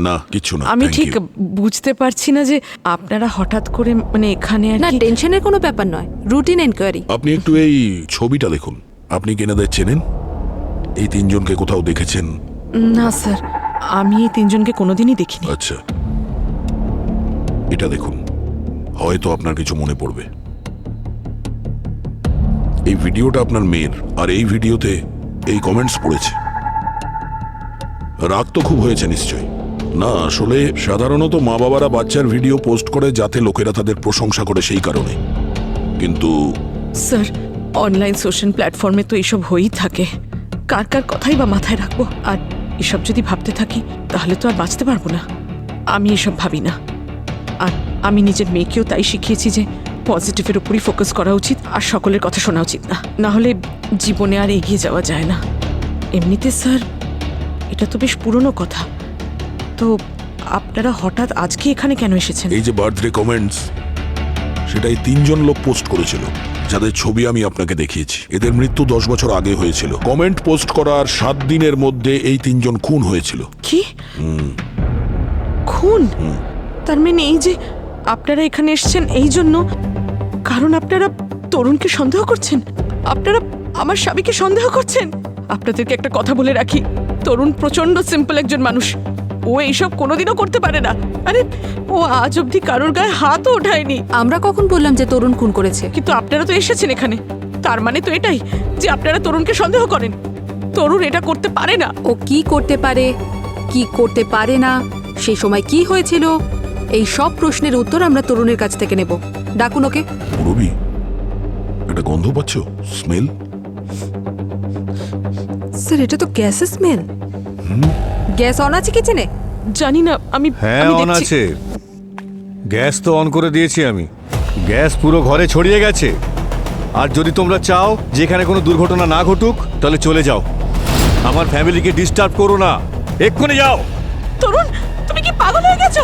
না, কিছু না। আমি thank ঠিক you। বুঝতে পারছি না যে আপনারা হঠাৎ করে মানে এখানে আর না, কি। টেনশনের কোনো ব্যাপার নয়, রুটিন এনকোয়ারি। আপনি একটু এই ছবিটা দেখুন। আপনি কি এনাদের চেনেন? এই তিনজনকে কোথাও দেখেছেন? না স্যার, আমি এই তিনজনকে কোনোদিনই দেখিনি। আচ্ছা, এটা দেখুন, হয়তো আপনার কিছু মনে পড়বে। এই ভিডিওটা আপনার মেয়ের, আর এই ভিডিওতে এই কমেন্টস পড়েছে। রাগ তো খুব হয়েছে নিশ্চয়। না, আসলে সাধারণত মা বাবারা বাচ্চার ভিডিও পোস্ট করে যাতে লোকেরা তাদের প্রশংসা করে, সেই কারণে। কিন্তু স্যার, অনলাইন সোশ্যাল প্ল্যাটফর্মে তো এইসব হয়েই থাকে। কার কার কথাই বা মাথায় রাখবো? আর এসব যদি ভাবতে থাকি তাহলে তো আর বাঁচতে পারবো না। আমি এসব ভাবি না। আর আমি নিজের মেয়েকেও তাই শিখিয়েছি যে পজিটিভের উপরই ফোকাস করা উচিত, আর সকলের কথা শোনা উচিত না, না হলে জীবনে আর এগিয়ে যাওয়া যায় না। এমনিতে স্যার, এটা তো বেশ পুরনো কথা। তো আপনারা হঠাৎ আজকে এখানে কেন এসেছেন? এই যে বার্থডে কমেন্টস, সেটাই তিনজন লোক পোস্ট করেছিল, যাদের ছবি আমি আপনাকে দেখিয়েছি। এদের মৃত্যু 10 বছর আগে হয়েছিল। কমেন্ট পোস্ট করার 7 দিনের মধ্যে এই তিনজন খুন হয়েছিল। কি? খুন? তার মানে এই যে আপনারা এখানে এসেছেন এই জন্য, কারণ আপনারা তরুণকে সন্দেহ করছেন? আপনারা আমার স্বামীকে সন্দেহ করছেন? আপনাদেরকে একটা কথা বলে রাখি, তরুণ প্রচন্ড সিম্পল একজন মানুষ। ও এইসব কোনোদিনও করতে পারে না। আরে, ও আজ অব্দি কারোর গায়ে হাতও ওঠায়নি। আমরা কখন বললাম যে তরুণ খুন করেছে? কিন্তু আপনারা তো এসেছেন এখানে, তার মানে তো এটাই যে আপনারা তরুণকে সন্দেহ করেন। তরুণ এটা করতে পারে না। ও কি করতে পারে, কি করতে পারে না, সেই সময় কি হয়েছিল, এই সব প্রশ্নের উত্তর আমরা তরুণের কাছ থেকে নেব। ডাকুন ওকে। রবি, এটা গন্ধ পাচ্ছ? স্মেল? স্যার এটা তো গ্যাসের স্মেল। গ্যাস অন আছে কিচেনে? জানি না, আমি হ্যাঁ আমি অন দেখছি। আছে। গ্যাস তো অন করে দিয়েছি আমি। গ্যাস পুরো ঘরে ছড়িয়ে গেছে। আর যদি তোমরা চাও যেখানে কোনো দুর্ঘটনা না ঘটুক তাহলে চলে যাও। আমার ফ্যামিলিকে ডিস্টার্ব করো না, এক্ষুনি যাও। তরুণ, তুমি কি পাগল হয়ে গেছো?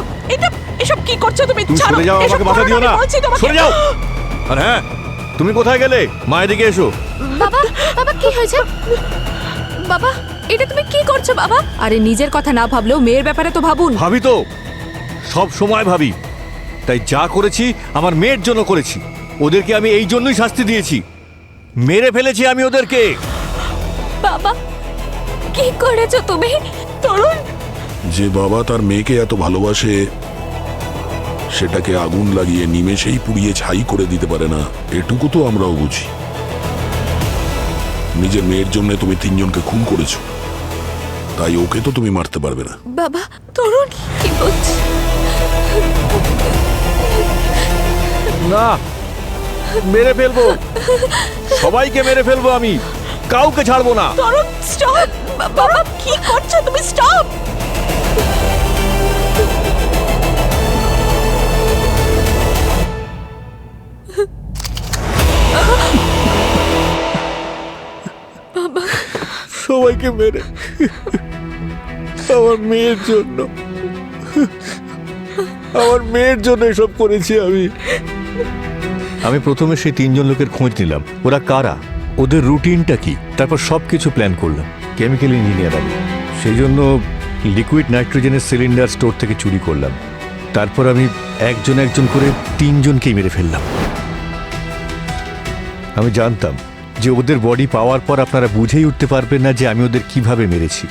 এসব কি করছো তুমি? তুমি ছাড়ো, সরে যাও, এসব আমাকে বাধা করো দিও না। আমি বলছি তোমাকে। সরে যাও। আর হ্যাঁ, তুমি কোথায় গেলে? মা এদিকে এসো। বাবা, বাবা কি হয়েছে? বাবা, এটা তুমি কি করছো বাবা? আরে নিজের কথা না ভাবলেও মেয়ের ব্যাপারে তো ভাবুন। ভাবি তো, সব সময় ভাবি। তাই যা করেছি আমার মেয়ের জন্য করেছি। ওদেরকে আমি এই জন্যই শাস্তি দিয়েছি। মেরে ফেলেছি আমি ওদেরকে। বাবা, কি করেছো তুমি? তরুণ, যে বাবা তার মেয়েকে এত ভালোবাসে সেটাকে আগুন লাগিয়ে নিমেষেই পুড়িয়ে ছাই করে দিতে পারে না, এটুকু তো আমরাও বুঝি। নিজের মেয়ের জন্য তুমি 3 জনকে খুন করেছো, তাই ওকে তো তুমি মারতে পারবে না। বাবা, তরুণ কি বলছো? না, মেরে ফেলবো, সবাইকে মেরে ফেলবো আমি, কাউকে ছাড়বো না। তরুণ স্টপ! বাবা কি করছো তুমি? স্টপ! সবাইকে মেরে আমার মেয়ের জন্য, আমার মেয়ের জন্য এসব করেছি আমি। আমি প্রথমে সেই 3 জন লোকের খোঁজ নিলাম, ওরা কারা, ওদের রুটিনটা কি, তারপর সবকিছু প্ল্যান করলাম। কেমিক্যাল ইঞ্জিনিয়ার আমি, সেই জন্য লিকুইড নাইট্রোজেনের সিলিন্ডার স্টোর থেকে চুরি করলাম। তারপর আমি একজন একজন করে 3 জনকেই মেরে ফেললাম। আমি জানতাম যে ওদের বডি পাওয়ার পর আপনারা বুঝেই উঠতে পারবেন না যে আমি ওদের কিভাবে মেরেছি।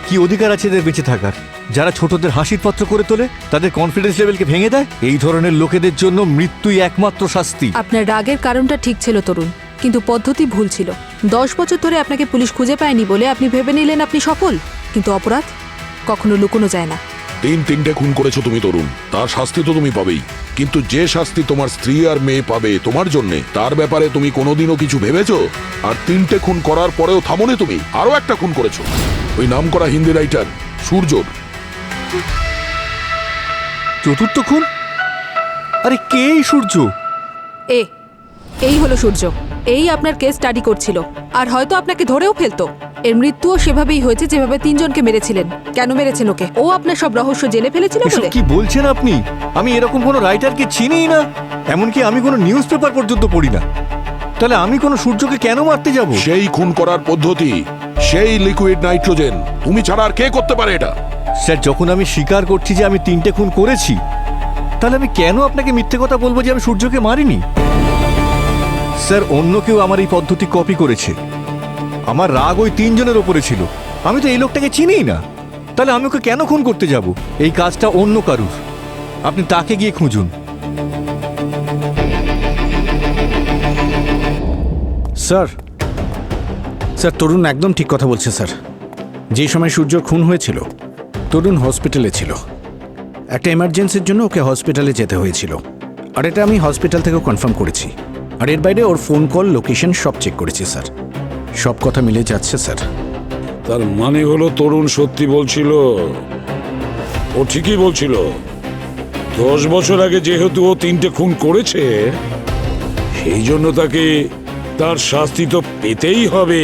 কি অধিকার আছে এদের বেঁচে থাকার? যারা ছোটদের হাসির পাত্র করে তোলে, তাদের কনফিডেন্স লেভেলকে ভেঙে দেয়, এই ধরনের লোকেদের জন্য মৃত্যুই একমাত্র শাস্তি। আপনার রাগের কারণটা ঠিক ছিল তরুণ, কিন্তু পদ্ধতি ভুল ছিল। 10 বছর ধরে আপনাকে পুলিশ খুঁজে পায়নি বলে আপনি ভেবে নিলেন আপনি সফল, কিন্তু অপরাধ কখনো লুকোনো যায় না। 3 খুন করেছো তুমি তরুণ, তার শাস্তি তো তুমি পাবেই, কিন্তু যে শাস্তি তোমার স্ত্রী আর মেয়ে পাবে তোমার জন্য, তার ব্যাপারে তুমি কোনোদিনও কিছু ভেবেছো? আর 3টে খুন করার পরেও থামোনি তুমি, আরো একটা খুন করেছো, ওই নামকরা হিন্দি রাইটার সূর্যর। চতুর্থ খুন? আরে কে এই সূর্য? এই হলো সূর্য, এই আপনার কেস স্টাডি করছিল, আর হয়তো আপনাকে ধরেও ফেলতো। এর মৃত্যুও সেভাবেই হয়েছে যেভাবে 3 জনকে মেরেছিলেন। কেন মেরেছেন ওকে? ও আপনার সব রহস্য জেনে ফেলেছিল এসব বলে? কি বলছেন আপনি? আমি এরকম কোনো রাইটারকে চিনিই না, এমনকি আমি কোনো নিউজ পেপার পর্যন্ত পড়ি না। তাহলে আমি কোনো সূর্যকে কেন মারতে যাব? সেই খুন করার পদ্ধতি, সেই লিকুইড নাইট্রোজেন, তুমি ছাড়া আর কে করতে পারে এটা? স্যার, যখন আমি স্বীকার করছি যে আমি 3টে খুন করেছি, তাহলে আমি কেন আপনাকে মিথ্যে কথা বলবো যে আমি সূর্যকে মারিনি? স্যার, অন্য কেউ আমার এই পদ্ধতি কপি করেছে। আমার রাগ ওই 3 জনের ওপরে ছিল। আমি তো এই লোকটাকে চিনিই না, তাহলে আমি ওকে কেন খুন করতে যাব? এই কাজটা অন্য কারুর, আপনি তাকে গিয়ে খুঁজুন। স্যার, তরুণ একদম ঠিক কথা বলছে স্যার। যে সময় সূর্যর খুন হয়েছিল তরুণ হসপিটালে ছিল। একটা এমার্জেন্সির জন্য ওকে হসপিটালে যেতে হয়েছিল, আর এটা আমি হসপিটাল থেকেও কনফার্ম করেছি। আর এর বাইরে ওর ফোন কল, লোকেশন সব চেক করেছি স্যার। সব কথা মিলে যাচ্ছে স্যার। তার মানে হলো তরুণ সত্যি বলছিল, ও ঠিকই বলছিল। 10 বছর আগে যেহেতু ও 3টে খুন করেছে, সেই জন্য তাকে তার শাস্তি তো পেতেই হবে।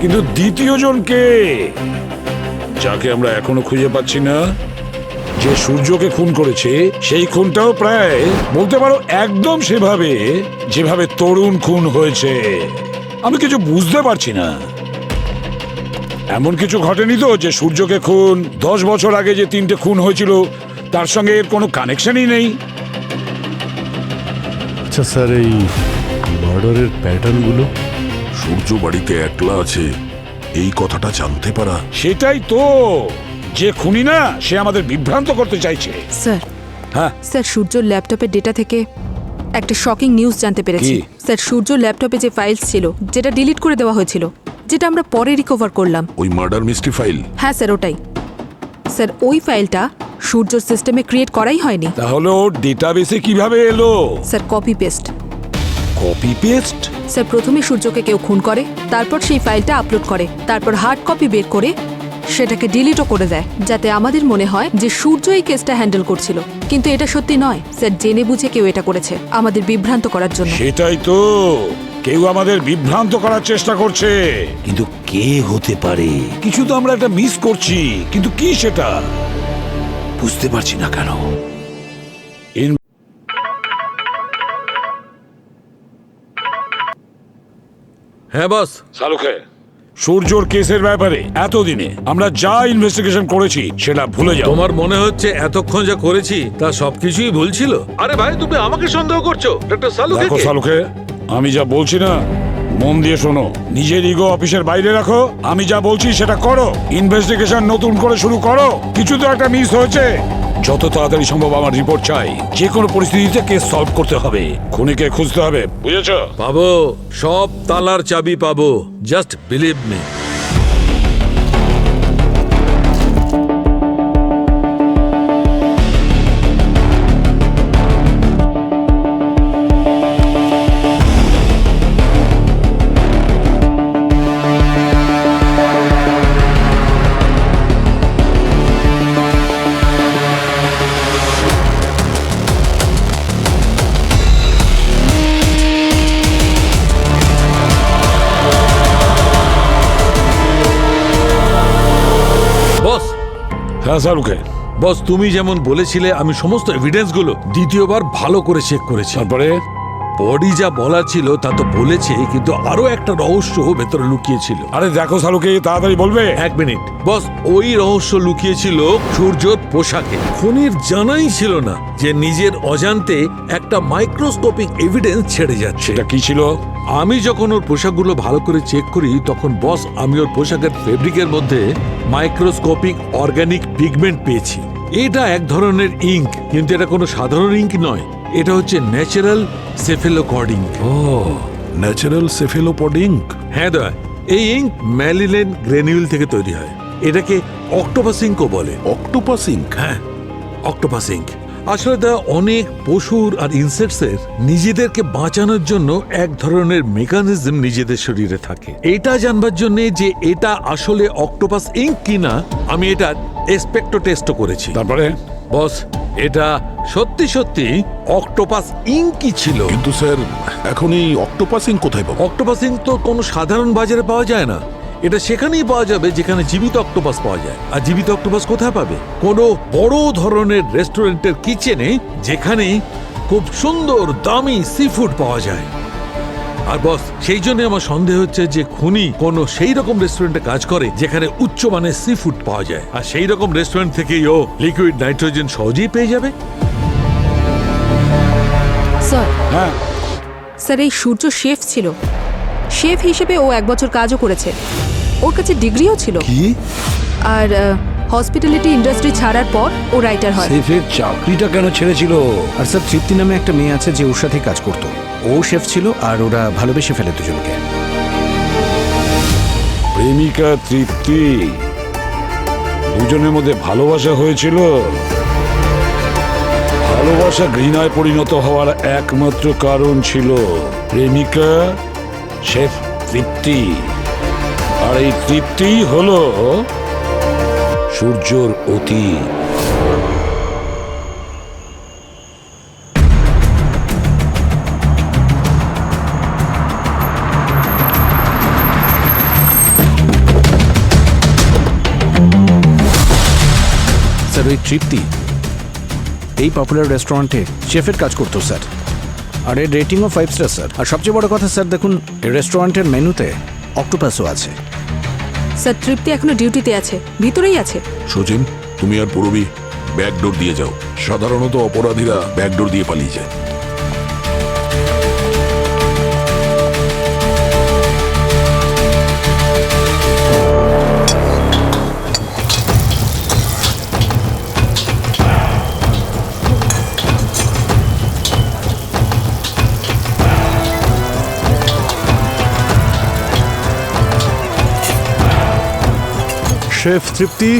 কিন্তু দ্বিতীয় জনকে, যাকে আমরা এখনো খুঁজে পাচ্ছি না, যে সূর্যকে খুন করেছে, সেই খুনটাও প্রায় বলতে পারো একদম সেভাবে যেভাবে তরুণ খুন হয়েছে। আমি কিছু বুঝতে পারছি না। এমন কিছু ঘটেনি তো যে সূর্যকে খুন 10 বছর আগে যে 3টে খুন হয়েছিল তার সঙ্গে এর কোনো কানেকশনই নেই? আচ্ছা স্যার, এই মার্ডারের প্যাটার্নগুলো? সূর্য বাড়িতে একলা আছে, এই কথাটা জানতে পারা। সেটাই তো, যে খুনি না সে আমাদের বিভ্রান্ত করতে চাইছে। স্যার, হ্যাঁ স্যার, সূর্যর ল্যাপটপের ডেটা থেকে একটা শকিং নিউজ জানতে পেরেছি। কি? স্যার, সূর্যর ল্যাপটপে যে ফাইলস ছিল যেটা ডিলিট করে দেওয়া হয়েছিল, যেটা আমরা পরে রিকভার করলাম। ওই মার্ডার মিস্ট্রি ফাইল? হ্যাঁ স্যার, ওটাই। স্যার ওই ফাইলটা সূর্যর সিস্টেমে ক্রিয়েট করাই হয়নি। তাহলে ওর ডেটাবেসে কিভাবে এলো? Sir copy paste. Copy paste? Sir প্রথমে সূর্যকে কেউ খুন করে, তারপর সেই ফাইলটা আপলোড করে, তারপর হার্ড কপি বের করে সেটাকে ডিলিটও করে দেয়, যাতে আমাদের মনে হয় যে সূর্য এই কেসটা হ্যান্ডেল করছিল। কিন্তু এটা সত্যি নয় স্যার, জেনে বুঝে কেউ এটা করেছে আমাদের বিভ্রান্ত করার জন্য। সেটাই তো, কেউ আমাদের বিভ্রান্ত করার চেষ্টা করছে। কিন্তু কে হতে পারে? কিছু তো আমরা একটা মিস করছি, কিন্তু কি সেটা বুঝতে পারছি না কেন। হ্যাঁ বস। শালুকে, সূর্যর কেসের ব্যাপারে এতদিনে আমরা যা ইনভেস্টিগেশন করেছি সেটা ভুলে যাও। তোমার মনে হচ্ছে এতক্ষণ যা করেছি তা সবকিছুই ভুল ছিল? আরে ভাই, তুমি আমাকে সন্দেহ করছো? ডক্টর সালুকে দেখো শালুকে, আমি যা বলছি না, মন দিয়ে শোনো। নিজের ইগো অফিসের বাইরে রাখো, আমি যা বলছি সেটা করো। ইনভেস্টিগেশন নতুন করে শুরু করো। কিছু তো একটা মিস হয়েছে। যত তাড়াতাড়ি সম্ভব আমার রিপোর্ট চাই। যে কোনো পরিস্থিতিতে কেস সলভ করতে হবে, খুনিকে খুঁজতে হবে, বুঝেছো? পাবো, সব তালার চাবি পাবো, জাস্ট বিলিভ মি। বস, হ্যাঁ শালুকে। বস তুমি যেমন বলেছিলে আমি সমস্ত এভিডেন্সগুলো দ্বিতীয়বার ভালো করে চেক করেছি। তারপরে বডি যা বলা ছিল তা তো বলেছে, কিন্তু আরো একটা রহস্য ভেতরে লুকিয়ে ছিল। আরে দেখো শালুকে, তাড়াতাড়ি বলবে। এক মিনিট বস, ওই রহস্য লুকিয়েছিল সূর্যর পোশাকে। খুনির জানাই ছিল না যে নিজের অজান্তে একটা মাইক্রোস্কোপিক এভিডেন্স ছেড়ে যাচ্ছে। সেটা কি ছিল? আমি যখন ওর পোশাকগুলো ভালো করে চেক করি তখন বস আমি ওর পোশাকের ফেব্রিকের মধ্যে মাইক্রোস্কোপিক অর্গানিক পিগমেন্ট পেয়েছি। এটা এক ধরনের ইঙ্ক, কিন্তু এটা কোনো সাধারণ ইঙ্ক নয়। এটা হচ্ছে ন্যাচারাল সেফেলোকড ইঙ্ক। ও, ন্যাচারাল সেফেলোপড ইঙ্ক। হ্যাঁ দয়া, এই ইঙ্ক ম্যালিলেন গ্রেনিউল থেকে তৈরি হয়। এটাকে অক্টোপাস ইঙ্কও বলে। Octopus ink? হ্যাঁ, অক্টোপাস ইঙ্ক। আসলে তা অনেক পশুর আর ইনসেক্টসের নিজেদেরকে বাঁচানোর জন্য এক ধরনের মেকানিজম নিজেদের শরীরে থাকে। এটা জানবার জন্য যে এটা আসলে অক্টোপাস ইঙ্ক কিনা আমি এটা এক্সপেক্টো টেস্ট করেছি। তারপরে বস, এটা সত্যি সত্যি অক্টোপাস ইঙ্কই ছিল। কিন্তু স্যার, এখন এই অক্টোপাস ইঙ্ক কোথায় পাবো? অক্টোপাস ইঙ্ক তো কোনো সাধারণ বাজারে পাওয়া যায় না। এটা সেখানেই পাওয়া যাবে যেখানে জীবিত অক্টোপাস পাওয়া যায়। আর জীবিত অক্টোপাস কোথায় পাবে? কোনো বড় ধরনের রেস্টুরেন্টের কিচেনে, যেখানে খুব সুন্দর দামি সি ফুড পাওয়া যায়। আর বস, সেই জন্য আমার সন্দেহ হচ্ছে যে খুনি কোনো সেই রকম রেস্টুরেন্টে কাজ করে যেখানে উচ্চমানের সি ফুড পাওয়া যায়। আর সেই রকম রেস্টুরেন্ট থেকেই ও লিকুইড নাইট্রোজেন সহজেই পেয়ে যাবে। স্যার, হ্যাঁ, স্যার এই সূর্য শেফ ছিল। শেফ হিসেবে ও 1 বছর কাজও করেছে। ওর কাছে ডিগ্রিও ছিল। কি? আর হসপিটালিটি ইন্ডাস্ট্রি ছাড়ার পর ও রাইটার হয়। সেফের চাকরিটা কেন ছেড়েছিল? আর স্যার তৃপ্তি নামে একটা মেয়ে আছে যে ওর সাথে কাজ করতো। ও শেফ ছিল আর ওরা ভালোবেসে ফেলে দুজনকে। প্রেমিকা তৃপ্তি, দুজনের মধ্যে ভালোবাসা হয়েছিল। ভালোবাসা ঘৃণায় পরিণত হওয়ার একমাত্র কারণ ছিল প্রেমিকা শেফ তৃপ্তি। আর এই তৃপ্তিই হলো সূর্যর অতীত। স্যার ওই তৃপ্তি এই পপুলার রেস্টুরেন্টে শেফের কাজ করতো স্যার। আর এর রেটিংও 5 স্টার স্যার। আর সবচেয়ে বড় কথা স্যার, দেখুন এই রেস্টুরেন্টের মেনুতে অক্টোপাসও আছে। স্যার তৃপ্তি এখনো ডিউটিতে আছে, ভিতরেই আছে। সচিন, তুমি আর পূরবী ব্যাকডোর দিয়ে যাও। সাধারণত অপরাধীরা ব্যাকডোর দিয়ে পালিয়ে যায়। শেফ তৃপ্তি,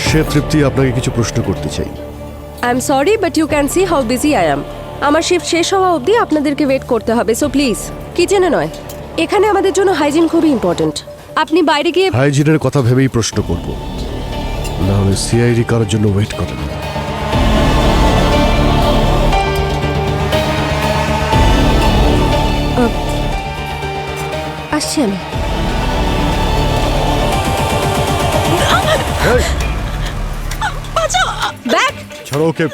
সে তৃপ্তি আপনাকে কিছু প্রশ্ন করতে চাই। I am sorry but you can see how busy I am. আমার শিফট শেষ হওয়া অবধি আপনাদেরকে ওয়েট করতে হবে, সো প্লিজ কিচেনে নয়, এখানে আমাদের জন্য হাইজিন খুবই ইম্পর্ট্যান্ট। আপনি বাইরে গিয়ে হাইজিনের কথা ভেবেই প্রশ্ন করব, না হলে সিআইডি কারোর জন্য ওয়েট করেন। আসছি আমি। ব্যাগ ছাড়ো ওকে।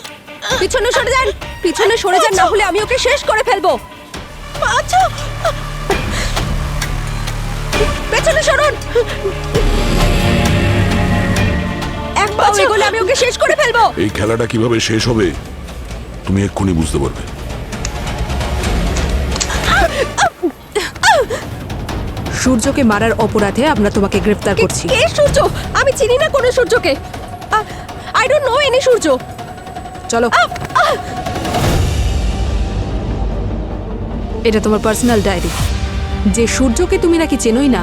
পিছনে সরে যান, পিছনে সরে যান, না হলে আমি ওকে শেষ করে ফেলবো। পেছনে সরুন, এক পাও এগোলে আমি ওকে শেষ করে ফেলবো। এই খেলাটা কিভাবে শেষ হবে তুমি এক্ষুনি বুঝতে পারবে। সূর্যকে মারার অপরাধে আমরা তোমাকে গ্রেফতার করছি। কে সূর্য? আমি চিনি না কোনো সূর্যকে। আই ডোন্ট নো এনি সূর্য। চলো, এটা তোমার পার্সোনাল ডায়েরি। যে সূর্যকে তুমি নাকি চেনোই না,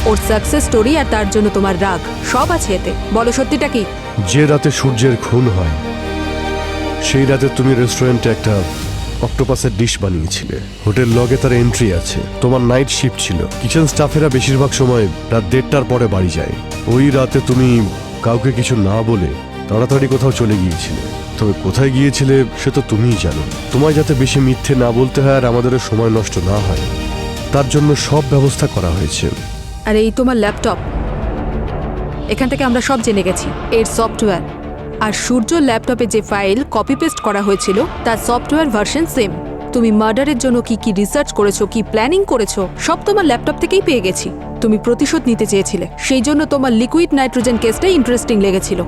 ওর সাকসেস স্টোরি আর তার জন্য তোমার রাগ সব আছে এতে। বলো সত্যিটা কি? যে রাতে সূর্যের খুন হয় সেই রাতে তুমি রেস্টুরেন্টে একটা অক্টোপাসের ডিশ বানিয়েছিলে। হোটেল লগে তার এন্ট্রি আছে। তোমার নাইট শিফট ছিল। কিচেন স্টাফেরা বেশিরভাগ সময় রাত 1:30টার পরে বাড়ি যায়। ওই রাতে তুমি কাউকে কিছু না বলে তাড়াতাড়ি কোথাও চলে গিয়েছিলে। তবে কোথায় গিয়েছিলে সে তো তুমিই জানো। তোমায় যাতে বেশি মিথ্যে না বলতে হয় আর আমাদেরও সময় নষ্ট না হয়, তার জন্য সব ব্যবস্থা করা হয়েছে। আর এই তোমার ল্যাপটপ, এখান থেকে আমরা সব জেনে গেছি এর সফটওয়্যার। আর সূর্যর ল্যাপটপে যে ফাইল কপি পেস্ট করা হয়েছিল তার সফটওয়্যার ভার্সন সেম। তুমি মার্ডারের জন্য কি কি রিসার্চ করেছো, কি প্ল্যানিং করেছো, সব তোমার ল্যাপটপ থেকেই পেয়ে গেছি। তুমি প্রতিশোধ নিতে চেয়েছিলে, সেই জন্য তোমার লিকুইড নাইট্রোজেন কেসটাই ইন্টারেস্টিং লেগেছিল।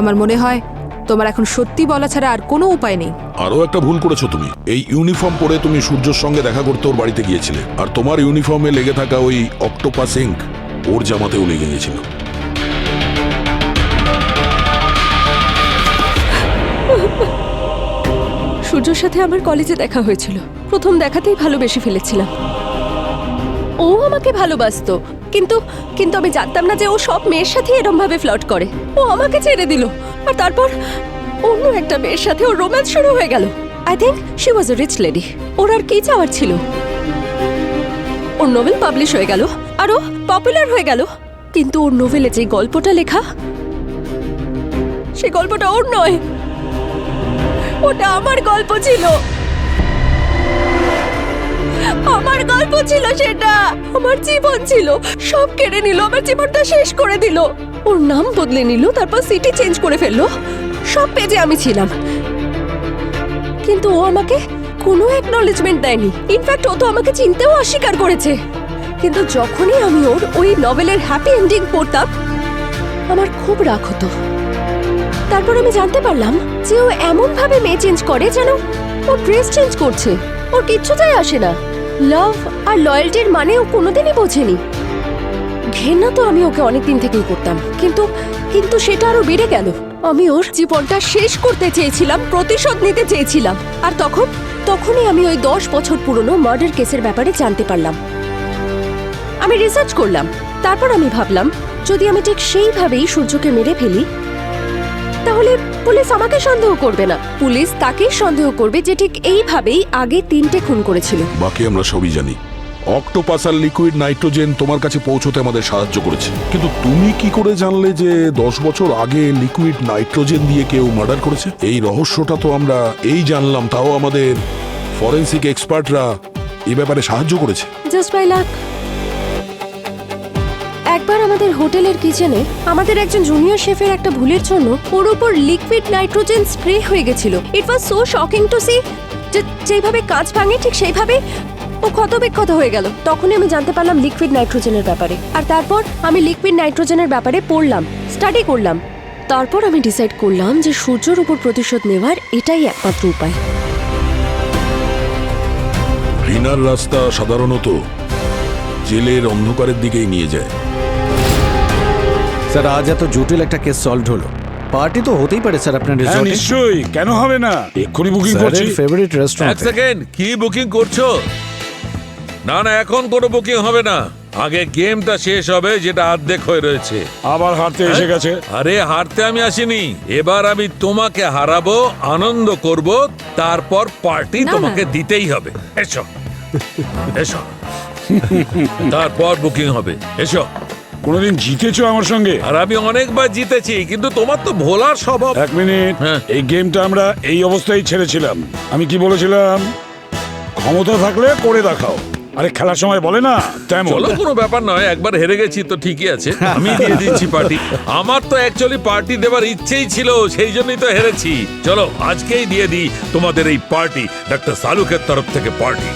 আমার মনে হয় তোমার এখন সত্যি বলা ছাড়া আর কোনো উপায় নেই। আরো একটা ভুল করেছো তুমি। এই ইউনিফর্ম পরে তুমি সূর্যর সঙ্গে দেখা করতে ওর বাড়িতে গিয়েছিলে, আর তোমার ইউনিফর্মে লেগে থাকা ওই অক্টোপাস ইঙ্ক ওর জামাতেও লেগে গেছিল। সূর্যর সাথে আমার কলেজে দেখা হয়েছিল। প্রথম দেখাতেই ভালোবেসে ফেলেছিলাম। ও আমাকে ভালোবাসতো, কিন্তু কিন্তু আমি জানতাম না যে ও সব মেয়ের সাথে এরম ভাবে ফ্লার্ট করে। ও আমাকে ছেড়ে দিল, আর তারপর অন্য একটা মেয়ের সাথে ওর রোম্যান্স শুরু হয়ে গেল। I think she was a rich lady. ওর আর কি চাওয়ার ছিল? ওর নোভেল পাবলিশ হয়ে গেল, আরও পপুলার হয়ে গেল। কিন্তু ওর নোভেলে যে গল্পটা লেখা, সেই গল্পটা ওর নয়, ওটা আমার গল্প ছিল। আমার গল্প ছিল সেটা, আমার জীবন ছিল। সব কেড়ে নিল, আমার জীবনটা শেষ করে দিল। ওর নাম বদলে নিল, তারপর সিটি চেঞ্জ করে ফেললো। সব পেজে আমি ছিলাম, কিন্তু ও আমাকে কোনো অ্যাকনলেজমেন্ট দেয়নি। ইনফ্যাক্ট ও তো আমাকে চিনতেও অস্বীকার করেছে। কিন্তু যখনই আমি ওর ওই নভেলের হ্যাপি এন্ডিং পড়তাম, আমার খুব রাগ হতো। তারপর আমি জানতে পারলাম যে ও এমন ভাবে মেয়ে চেঞ্জ করে যেন ও ড্রেস চেঞ্জ করছে। ওর কিচ্ছু যায় আসে না। লাভ আর লয়্যালটির মানে ও কোনোদিনই বোঝেনি। ঘেন্না তো আমি ওকে অনেকদিন থেকেই করতাম, কিন্তু কিন্তু সেটা আরো বেড়ে গেল। আমি ওর জীবনটা শেষ করতে চেয়েছিলাম, প্রতিশোধ নিতে চেয়েছিলাম। আর তখনই আমি ওই 10 বছর পুরনো মার্ডার কেসের ব্যাপারে জানতে পারলাম। আমি রিসার্চ করলাম, তারপর আমি ভাবলাম যদি আমি ঠিক সেইভাবেই সূর্যকে মেরে ফেলি, তাহলে পুলিশ আমাকে সন্দেহ করবে না। পুলিশ তাকেই সন্দেহ করবে যে ঠিক এইভাবেই আগে 3টে খুন করেছিল। বাকি আমরা সবই জানি। অক্টোপাস আর লিকুইড নাইট্রোজেন তোমার কাছে পৌঁছতে আমাদের সাহায্য করেছে, কিন্তু তুমি কি করে জানলে যে 10 বছর আগে লিকুইড নাইট্রোজেন দিয়ে কেউ মার্ডার করেছে? এই রহস্যটা তো আমরা এই জানলাম, তাও আমাদের ফরেন্সিক এক্সপার্টরা এই ব্যাপারে সাহায্য করেছে। Just by luck. একবার আমাদের হোটেলের কিচেনে আমাদের একজন জুনিয়র শেফের একটা ভুলের জন্য ওর উপর লিকুইড নাইট্রোজেন স্প্রে হয়ে গেছিল। It was so shocking to see. যেভাবে কাঁচ ভাঙে ঠিক সেইভাবে ও ক্ষতবিক্ষত হয়ে গেল। তখনই আমি জানতে পারলাম লিকুইড নাইট্রোজেনের ব্যাপারে। আর তারপর আমি লিকুইড নাইট্রোজেনের ব্যাপারে পড়লাম, স্টাডি করলাম। তারপর আমি ডিসাইড করলাম যে সূর্যর উপর প্রতিশোধ নেওয়ার এটাই একমাত্র উপায়। ঘৃণার রাস্তা সাধারণত জেলের অন্ধকারের দিকেই নিয়ে যায়। স্যার, আজ এত জটিল একটা কেস সলভ হলো। পার্টি তো হতেই পারে স্যার আপনার হ্যাঁ রিসর্টে। নিশ্চয়ই, কেন হবে না? এক্ষুনি বুকিং করছি। স্যারের ফেভারিট এক রেস্টুরেন্ট। সেকেন্ড, কি বুকিং করছো? না না, এখন কোনো বুকিং হবে না। আগে গেমটা শেষ হবে, যেটা অর্ধেক হয়ে রয়েছে। আবার হারতে এসে গেছে। আরে হারতে আমি আসিনি, এবার আমি তোমাকে হারাবো, আনন্দ করব, তারপর পার্টি না, তোমাকে না। দিতেই হবে। এসো এসো, তারপর বুকিং হবে। এসো। কোনোদিন জিতেছো আমার সঙ্গে? আর আমি অনেকবার জিতেছি, কিন্তু তোমার তো ভোলার স্বভাব। 1 মিনিট। হ্যাঁ। এই গেমটা আমরা এই অবস্থায় ছেড়েছিলাম। আমি কি বলেছিলাম? ক্ষমতা থাকলে করে দেখাও। আরে খেলার সময় বলে না তেমন। চলো, কোনো ব্যাপার নয়, একবার হেরে গেছি তো ঠিকই আছে, আমি দিয়ে দিচ্ছি পার্টি। আমার তো অ্যাকচুয়ালি পার্টি দেবার ইচ্ছেই ছিল, সেই জন্যই তো হেরেছি। চলো আজকেই দিয়ে দিই তোমাদের এই পার্টি, ডাক্তার সালুকের তরফ থেকে পার্টি।